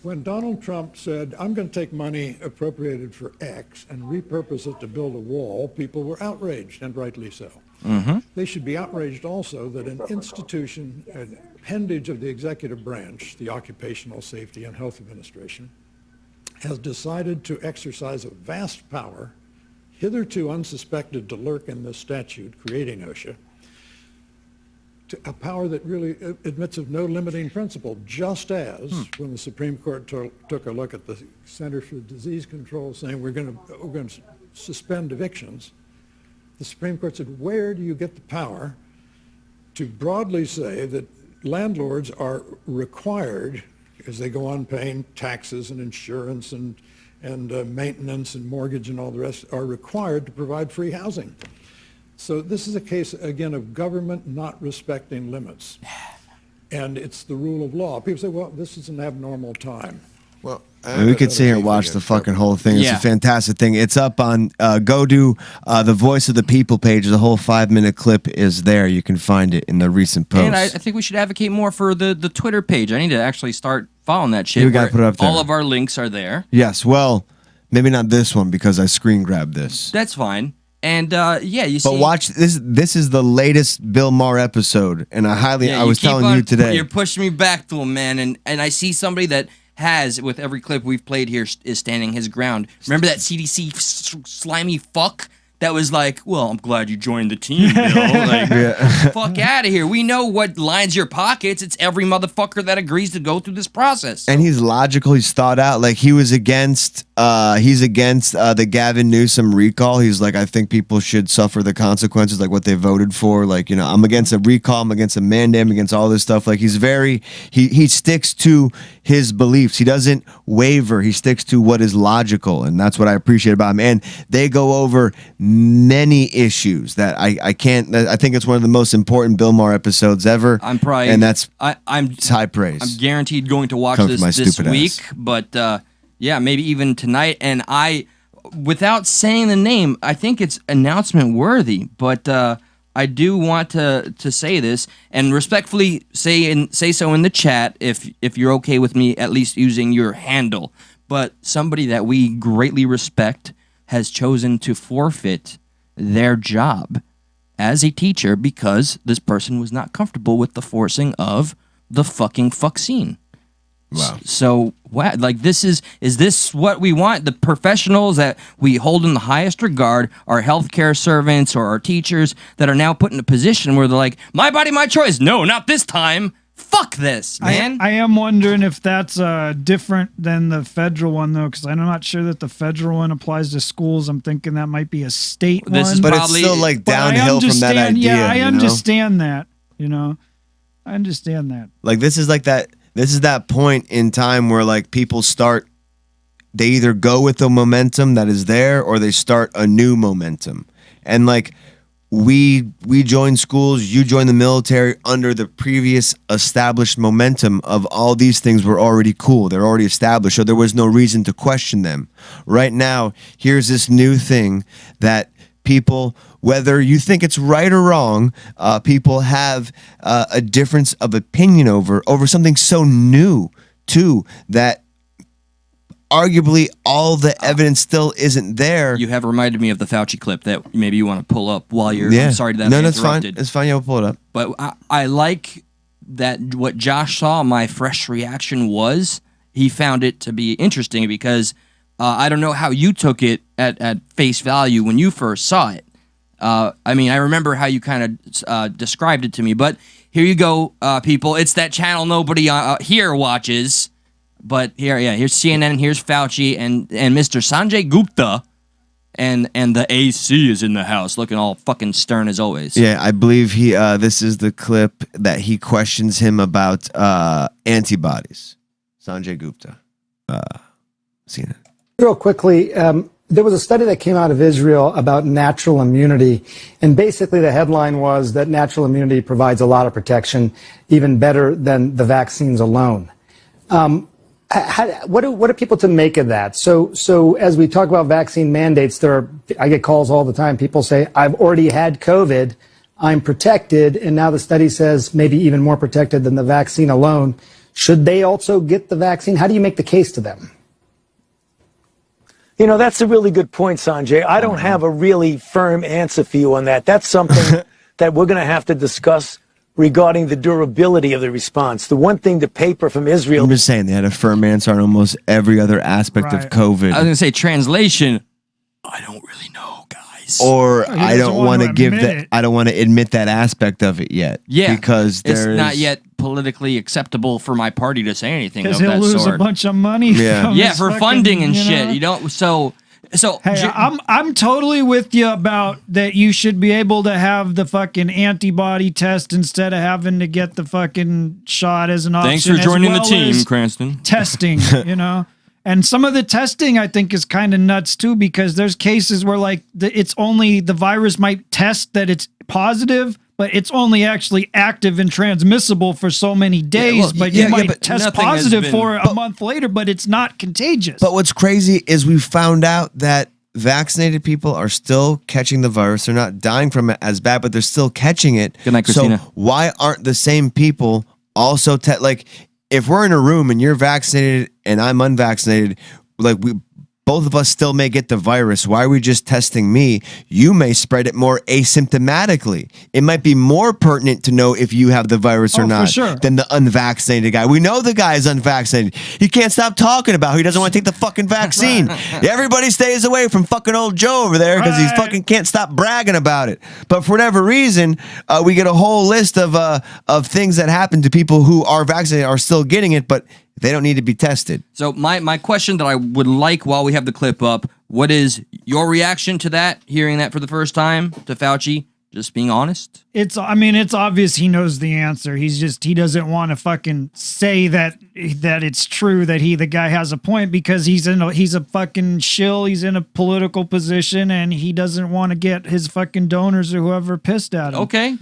When Donald Trump said, I'm going to take money appropriated for X and repurpose it to build a wall, people were outraged, and rightly so. Mm-hmm. They should be outraged also that an institution, an appendage of the executive branch, the Occupational Safety and Health Administration, has decided to exercise a vast power, hitherto unsuspected to lurk in this statute, creating OSHA, a power that really admits of no limiting principle, just as when the Supreme Court took a look at the Center for Disease Control saying we're going to suspend evictions, the Supreme Court said, where do you get the power to broadly say that landlords are required, as they go on paying taxes and insurance and maintenance and mortgage and all the rest, are required to provide free housing? So this is a case, again, of government not respecting limits. And it's the rule of law. People say, well, this is an abnormal time. Well, We could sit here and watch the fucking whole thing. It's a fantastic thing. It's up on go to the Voice of the People page. The whole 5-minute clip is there. You can find it in the recent post. And I think we should advocate more for the Twitter page. I need to actually start following that shit. We gotta put it up there. All of our links are there. Yes, well, maybe not this one because I screen grabbed this. That's fine. And yeah, you see. But watch this. This is the latest Bill Maher episode, and I was telling you today. You're pushing me back to him, man, and I see somebody that has, with every clip we've played here, is standing his ground. Remember that CDC slimy fuck that was like, well, I'm glad you joined the team, Bill. Like, fuck out of here. We know what lines your pockets. It's every motherfucker that agrees to go through this process. And he's logical. He's thought out. Like he was against. He's against the Gavin Newsom recall. He's like, I think people should suffer the consequences, like what they voted for. Like, you know, I'm against a recall. I'm against a mandate. I'm against all this stuff. Like he's very. He sticks to his beliefs. He doesn't waver. He sticks to what is logical, and that's what I appreciate about him. And they go over many issues that I can't. I think it's one of the most important Bill Maher episodes ever. I'm probably, and that's it's high praise. I'm guaranteed going to watch Comes this from my this stupid week, ass. but yeah, maybe even tonight. And without saying the name, I think it's announcement worthy. But I do want to say this and respectfully say so in the chat if you're okay with me at least using your handle. But somebody that we greatly respect has chosen to forfeit their job as a teacher because this person was not comfortable with the forcing of the fucking vaccine. Wow. So, what? Like, is this what we want? The professionals that we hold in the highest regard, our healthcare servants or our teachers that are now put in a position where they're like, my body, my choice. No, not this time. Fuck this, man. I am wondering if that's different than the federal one, though, because I'm not sure that the federal one applies to schools. I'm thinking that might be a state one. But it's still like downhill from that idea. Yeah, I understand that. I understand that. Like this is that point in time where like people start, they either go with the momentum that is there or they start a new momentum. And like we join schools, you join the military under the previous established momentum of all these things were already cool. They're already established. So there was no reason to question them. Right now, here's this new thing that people, whether you think it's right or wrong, people have a difference of opinion over something so new too, that arguably all the evidence still isn't there. You have reminded me of the Fauci clip that maybe you want to pull up while you're. Yeah. I'm sorry that no, I that's fine. interrupted. It's fine. Yeah, we'll pull it up. But I like that what Josh saw. My fresh reaction was he found it to be interesting because I don't know how you took it at face value when you first saw it. I mean, I remember how you kind of described it to me, but here you go, people. It's that channel nobody here watches. But here's CNN, here's Fauci, and Mr. Sanjay Gupta, and the AC is in the house, looking all fucking stern as always. Yeah, I believe he. This is the clip that he questions him about antibodies. Sanjay Gupta, CNN. Real quickly, there was a study that came out of Israel about natural immunity, and basically the headline was that natural immunity provides a lot of protection, even better than the vaccines alone. What are people to make of that? So as we talk about vaccine mandates, I get calls all the time. People say, I've already had COVID, I'm protected, and now the study says maybe even more protected than the vaccine alone. Should they also get the vaccine? How do you make the case to them? That's a really good point, Sanjay. I don't have a really firm answer for you on that. That's something that we're going to have to discuss regarding the durability of the response. The one thing, the paper from Israel... I'm just saying, they had a firm answer on almost every other aspect of COVID. I was going to say, translation, I don't really know, guys. Or I don't want to give that. I don't want to admit that aspect of it yet. Yeah, because it's not yet politically acceptable for my party to say anything of that sort. Because he'll lose a bunch of money. Yeah, for funding and shit. You don't. So hey, I'm totally with you about that. You should be able to have the fucking antibody test instead of having to get the fucking shot as an option. Thanks for joining the team, Cranston. Testing, And some of the testing, I think, is kind of nuts, too, because there's cases where, like, it's only the virus might test that it's positive, but it's only actually active and transmissible for so many days. But you might test positive for a month later, but it's not contagious. But what's crazy is we found out that vaccinated people are still catching the virus. They're not dying from it as bad, but they're still catching it. Good night, Christina. So why aren't the same people also if we're in a room and you're vaccinated and I'm unvaccinated, both of us still may get the virus. Why are we just testing me? You may spread it more asymptomatically. It might be more pertinent to know if you have the virus or not than the unvaccinated guy. We know the guy is unvaccinated. He can't stop talking about he doesn't want to take the fucking vaccine. Everybody stays away from fucking old Joe over there because he fucking can't stop bragging about it. But for whatever reason, we get a whole list of things that happen to people who are vaccinated are still getting it, but they don't need to be tested. So my question that I would like while we have the clip up, what is your reaction to that, hearing that for the first time, to Fauci? Just being honest? It's obvious he knows the answer. He doesn't want to fucking say that it's true that the guy has a point because he's a fucking shill. He's in a political position and he doesn't want to get his fucking donors or whoever pissed at him. Okay.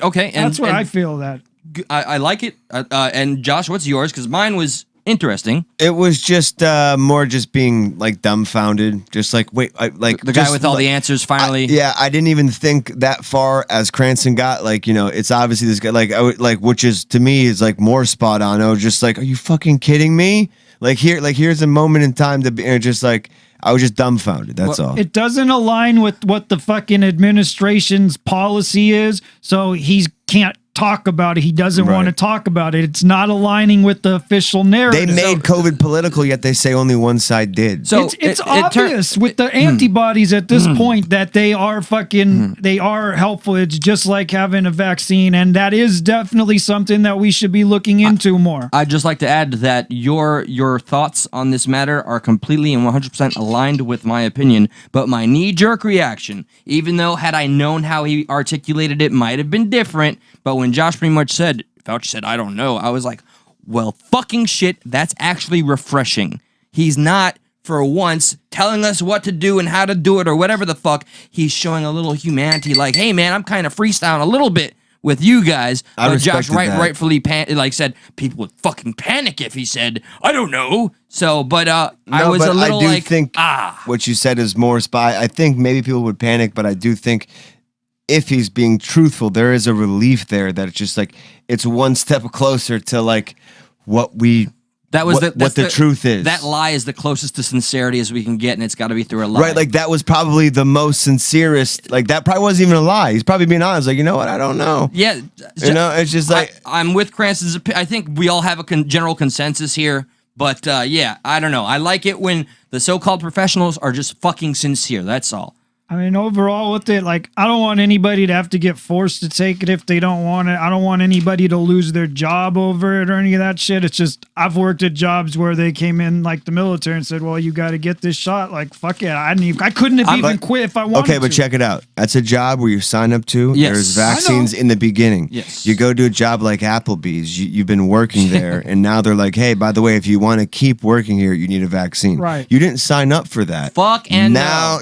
Okay. That's what I feel that. I like it. And Josh, what's yours? Because mine was interesting. It was just more just being like dumbfounded, just like the guy with all the answers finally. I didn't even think that far as Cranston got. It's obviously this guy which is to me is like more spot on. I was just like, are you fucking kidding me? Here's a moment in time to be just like. I was just dumbfounded. That's all. It doesn't align with what the fucking administration's policy is, so he can't talk about it. He doesn't want to talk about it. It's not aligning with the official narrative. They made COVID political, yet they say only one side did. So it's obvious with the antibodies at this point that they are they are helpful. It's just like having a vaccine, and that is definitely something that we should be looking into more. I'd just like to add that your thoughts on this matter are completely and 100% aligned with my opinion, but my knee-jerk reaction, even though had I known how he articulated it, might have been different, but when Josh pretty much said, Fauci said, I don't know, I was like, well, fucking shit, that's actually refreshing. He's not, for once, telling us what to do and how to do it or whatever the fuck. He's showing a little humanity, like, hey, man, I'm kind of freestyling a little bit with you guys. But Josh rightfully said people would fucking panic if he said, I don't know. So, but I was a little I think what you said is more spy. I think maybe people would panic, but I do think if he's being truthful, there is a relief there that it's just like, it's one step closer to like what we... What the truth is. That lie is the closest to sincerity as we can get, and it's got to be through a lie. Right, like that was probably the most sincerest. Like that probably wasn't even a lie. He's probably being honest. Like, you know what? I don't know. Yeah, you know, it's just like I'm with Cranston's opinion. I think we all have a general consensus here, but yeah, I don't know. I like it when the so-called professionals are just fucking sincere. That's all. I mean, overall with it, like, I don't want anybody to have to get forced to take it if they don't want it. I don't want anybody to lose their job over it or any of that shit. It's just, I've worked at jobs where they came in like the military and said, well, you got to get this shot. Like, fuck it. I couldn't have even quit if I wanted to. Okay, but check it out. That's a job where you sign up to. Yes. There's vaccines in the beginning. Yes. You go to a job like Applebee's. You've been working there, and now they're like, hey, by the way, if you want to keep working here, you need a vaccine. Right. You didn't sign up for that. Fuck and now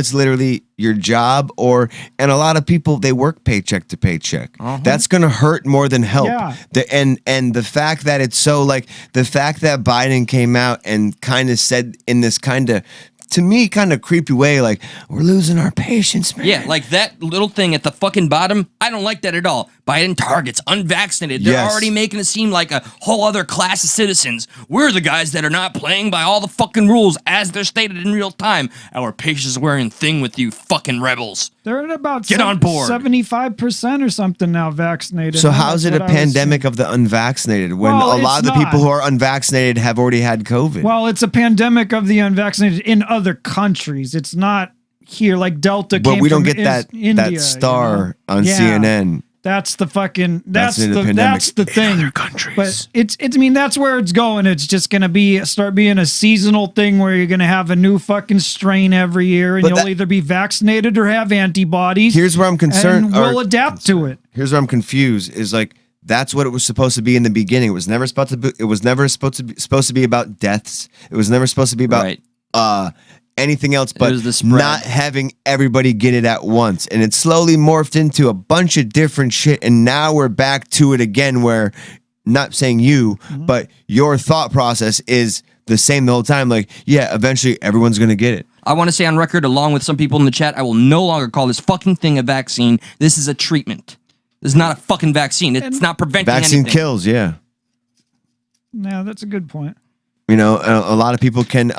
it's literally your job, and a lot of people, they work paycheck to paycheck. That's gonna hurt more than help. Yeah. And the fact that it's so, like, the fact that Biden came out and kind of said in this kind of, to me, kind of creepy way, like, we're losing our patience, man. Yeah, like that little thing at the fucking bottom, I don't like that at all. Biden targets unvaccinated. They're already making it seem like a whole other class of citizens. We're the guys that are not playing by all the fucking rules as they're stated in real time. Our patience wearing thing with you fucking rebels. They're at about on board. 75% or something now vaccinated. So how's it a pandemic of the unvaccinated when a lot of the people who are unvaccinated have already had COVID? Well, it's a pandemic of the unvaccinated in other countries. It's not here, like Delta came from But we don't get India, that star on CNN. That's the fucking that's the thing. Other countries. But it's I mean, that's where it's going. It's just gonna start being a seasonal thing where you're gonna have a new fucking strain every year, and you'll either be vaccinated or have antibodies. Here's where I'm concerned. And we'll adapt to it. Here's where I'm confused. Is like, that's what it was supposed to be in the beginning. It was never supposed to be. It was never supposed to be about deaths. It was never supposed to be about anything else but not having everybody get it at once. And it slowly morphed into a bunch of different shit. And now we're back to it again, where, not saying you, but your thought process is the same the whole time. Like, yeah, eventually everyone's going to get it. I want to say on record, along with some people in the chat, I will no longer call this fucking thing a vaccine. This is a treatment. This is not a fucking vaccine. It's not preventing anything. Vaccine kills, yeah. No, that's a good point. You know, a lot of people can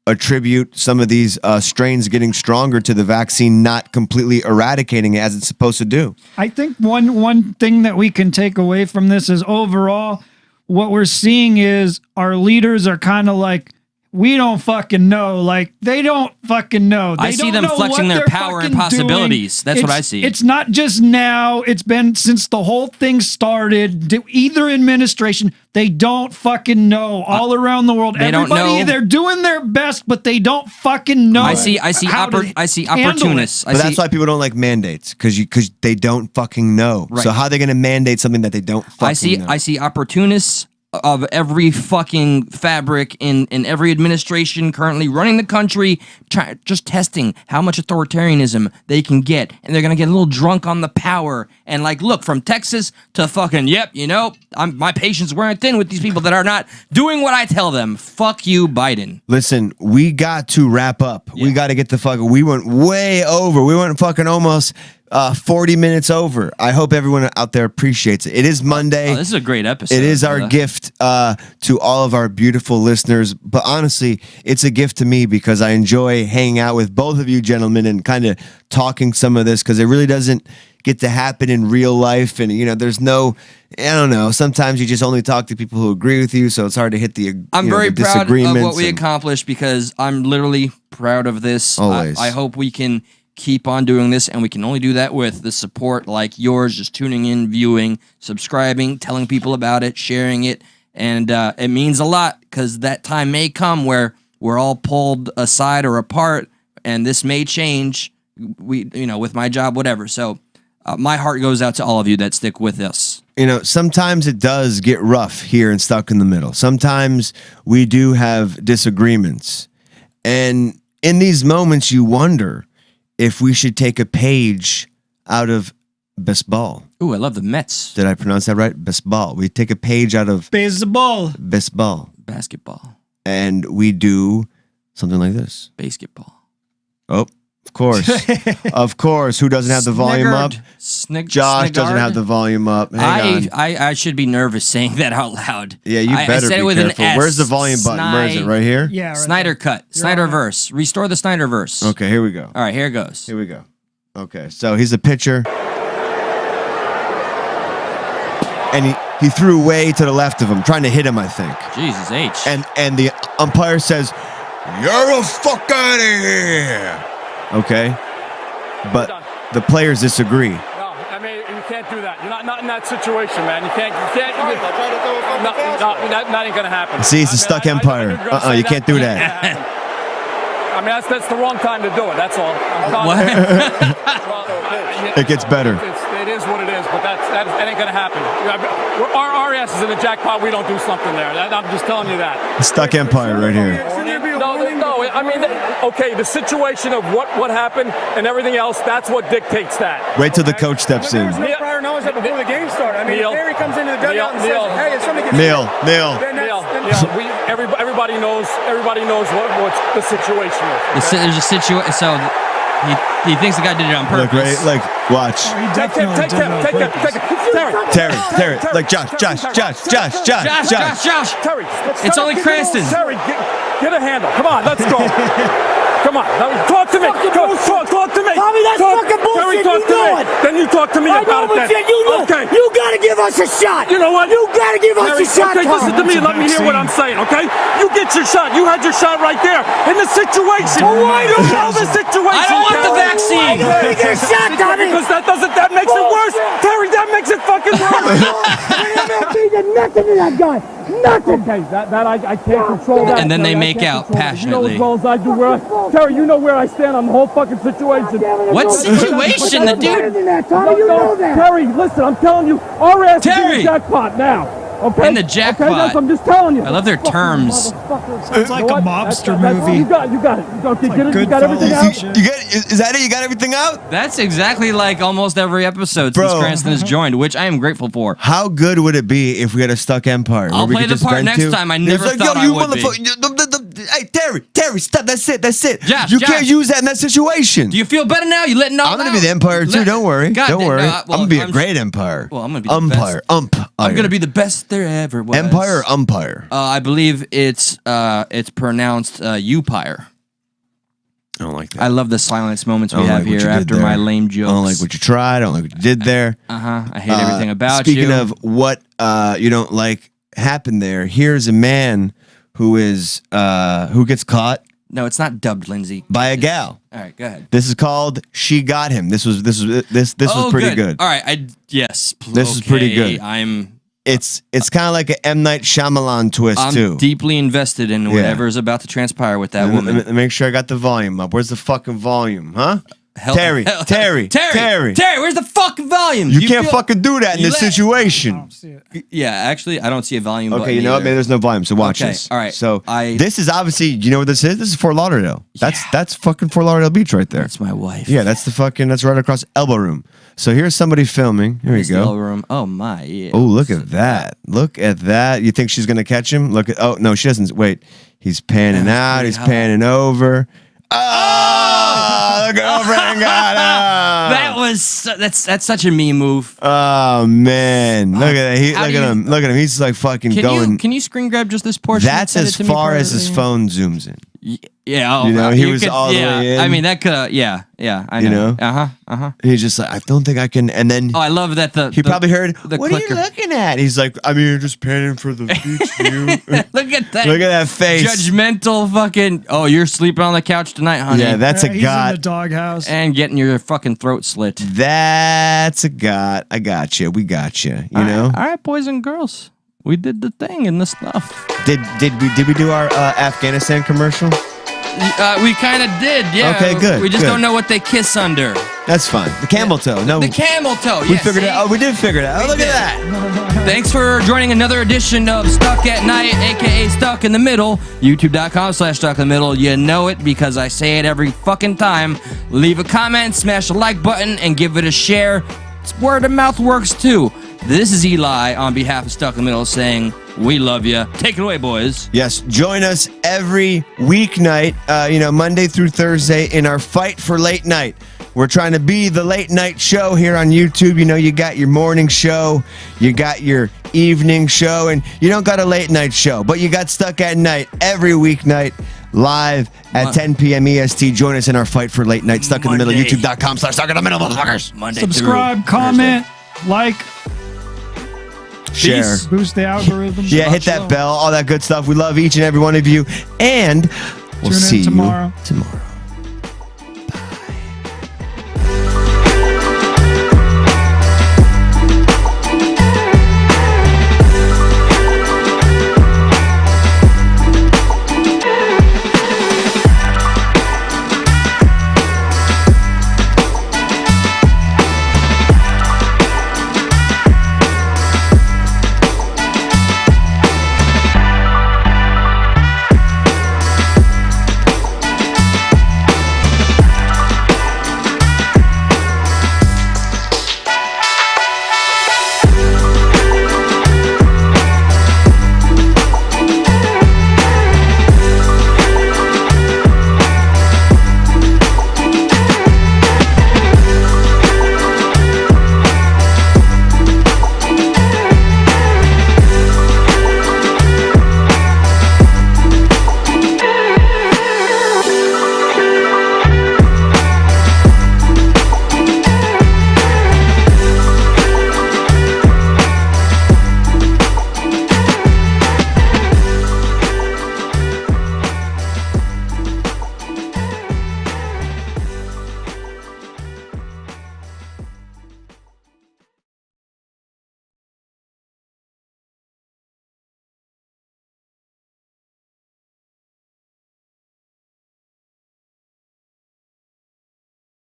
attribute some of these strains getting stronger to the vaccine not completely eradicating it as it's supposed to do. I think one thing that we can take away from this is, overall, what we're seeing is our leaders are kind of like, we don't fucking know. Like, they don't fucking know. I see them flexing their power and possibilities. That's what I see. It's not just now. It's been since the whole thing started. Either administration, they don't fucking know. All around the world, they don't know. They're doing their best, but they don't fucking know. I see opportunists. But that's why people don't like mandates, because they don't fucking know. Right. So how are they going to mandate something that they don't fucking know? I see opportunists of every fucking fabric in every administration currently running the country, just testing how much authoritarianism they can get, and they're gonna get a little drunk on the power. And like, look, from Texas to fucking, yep, you know, my patience wearing thin with these people that are not doing what I tell them. Fuck you, Biden. Listen, we got to wrap up. We got to get the fuck. We went way over. We went fucking almost 40 minutes over. I hope everyone out there appreciates it. It is Monday. Oh, this is a great episode. It is our gift to all of our beautiful listeners. But honestly, it's a gift to me because I enjoy hanging out with both of you gentlemen and kind of talking some of this because it really doesn't get to happen in real life. And, there's no, I don't know, sometimes you just only talk to people who agree with you. So it's hard to hit the I'm very the proud of disagreements what we accomplished because I'm literally proud of this. Always. I hope we can keep on doing this, and we can only do that with the support like yours, just tuning in, viewing, subscribing, telling people about it, sharing it, and it means a lot because that time may come where we're all pulled aside or apart, and this may change. With my job, whatever. So my heart goes out to all of you that stick with us. Sometimes it does get rough here and Stuck in the Middle. Sometimes we do have disagreements, and in these moments, you wonder if we should take a page out of baseball. Ooh, I love the Mets. Did I pronounce that right? Baseball. We take a page out of baseball. Basketball. And we do something like this. Basketball. Oh, of course. Of course. Who doesn't have the volume up? Josh doesn't have the volume up. Hang on. I should be nervous saying that out loud. Yeah, you better be careful. Where's the volume button? Where is it? Right here? Yeah. Right Snyder cut. Snyderverse. Restore the Snyderverse. Okay, here we go. All right, here it goes. Here we go. Okay, so he's a pitcher. And he threw way to the left of him, trying to hit him, I think. Jesus H. And the umpire says, "You're the fuck out of here." Okay? But the players disagree. No, I mean, you can't do that. You're not in that situation, man. You can't. Not ain't gonna happen. See, it's a stuck empire. You can't do that. I mean, that's the wrong time to do it. That's all. It gets better. It is what it is, but that ain't gonna happen. Our ass is in the jackpot. We don't do something there. I'm just telling you that. Stuck empire right here. No. I mean, okay, the situation of what happened and everything else. That's what dictates that. Wait till the coach steps in. There's no prior knowledge that before the game started. I mean, if Barry comes into the dugout and says, "Hey, if somebody gets Neil. Everybody knows what the situation is. Okay? There's a situation. So he thinks the guy did it on purpose. Look, right? Like, watch. He definitely did it on purpose. Terry. Like, Josh. Terry, it's only Cranston. Terry, get a handle. Come on, let's go. Come on, talk to me. Talk to me. Tommy, that's fucking bullshit. Terry, talk to me. Then you talk to me about it. You know. Okay. You gotta give us a shot. You know what? You gotta give us a shot. Okay, listen to me. Let me hear what I'm saying. Okay? You get your shot. You had your shot right there in the situation. Well, why you know the situation? I don't want the vaccine. You gotta get a shot, Tommy. Because that makes it worse. Terry, that makes it fucking worse. There's nothing to that guy. Nothing. Okay, that I can't control that. And then they make out passionately. You know as well as I do Terry, you know where I stand on the whole fucking situation. What situation? The dude. Tommy, you know that. Terry, listen, I'm telling you, our ass is in the jackpot now. Okay? In the jackpot. Okay, I'm just telling you. I love their terms. Sounds like a mobster movie. You got it. Okay, like you got everything out? Is that it? You got everything out? That's exactly like almost every episode since Cranston has joined, which I am grateful for. How good would it be if we had a stuck empire? I'll play the part next time. I never thought I would be. Hey, Terry, stop. That's it. Josh, you can't use that in that situation. Do you feel better now? You letting off? I'm going to be the empire too. Don't worry. I'm going to be a great empire. Well, I'm going to be the best. I'm going to be the best there ever was. Empire or umpire? I believe it's pronounced upire. I don't like that. I love the silence moments we have here after my lame jokes. I don't like what you tried. I don't like what you did there. I hate everything about you. Speaking of what you don't like happened there, here's a man who gets caught. No, it's not dubbed, Lindsay. By a gal. All right, go ahead. This is called "She Got Him." This was pretty good. All right, yes. This is pretty good. It's kind of like an M. Night Shyamalan twist too. I'm deeply invested in whatever is about to transpire with that woman. Let me make sure I got the volume up. Where's the fucking volume, huh? Terry, where's the fucking volume? You can't fucking do that in this situation. I don't see it. Yeah, actually, I don't see a volume button. Okay, you know what? Maybe there's no volume, so watch this. All right. So this is obviously, you know what this is? This is Fort Lauderdale. That's fucking Fort Lauderdale Beach right there. That's my wife. Yeah, that's right across Elbow Room. So here's somebody filming. Here we go. Elbow Room. Oh my. Yeah. Oh, look at that. Look at that. You think she's gonna catch him? Oh no, she doesn't. Wait. He's panning out. He's panning over. Oh, girlfriend got up. That's such a meme move. Oh man, look at that. Look at him. He's like fucking going. Can you screen grab just this portion? That's as far as his phone zooms in. Yeah, you know, he was all the way in. I mean, that could, yeah, I know. He's just like, I don't think I can. And then, I love that he probably heard. The what clicker. are you looking at? He's like, I mean, you're just panning for the beach view. Look at that. Look at that face. Judgmental fucking. Oh, you're sleeping on the couch tonight, honey. Yeah, that's a He's god. in the doghouse. And getting your fucking throat slit. That's a god. I got you. We got you. You know. All right, boys and girls. We did the thing and the stuff. Did we do our Afghanistan commercial? We kind of did, yeah. Okay, good. We just good. don't know what they kiss under. That's fine. The camel toe. No, the camel toe. We figured it out. Oh, we did figure it out. Oh, look at that. Thanks for joining another edition of Stuck at Night, aka Stuck in the Middle. YouTube.com/Stuck in the Middle. You know it because I say it every fucking time. Leave a comment, smash the like button, and give it a share. It's word of mouth works too. This is Eli on behalf of Stuck in the Middle saying, we love you. Take it away, boys. Yes, join us every weeknight, Monday through Thursday in our fight for late night. We're trying to be the late night show here on YouTube. You know, you got your morning show, you got your evening show, and you don't got a late night show, but you got Stuck at Night every weeknight live at 10 p.m. EST. Join us in our fight for late night. Stuck in the Middle. YouTube.com/Stuck in the Middle, motherfuckers. Monday subscribe, comment, like, share, boost the algorithm. Yeah, hit that bell, all that good stuff. We love each and every one of you, and we'll see you tomorrow.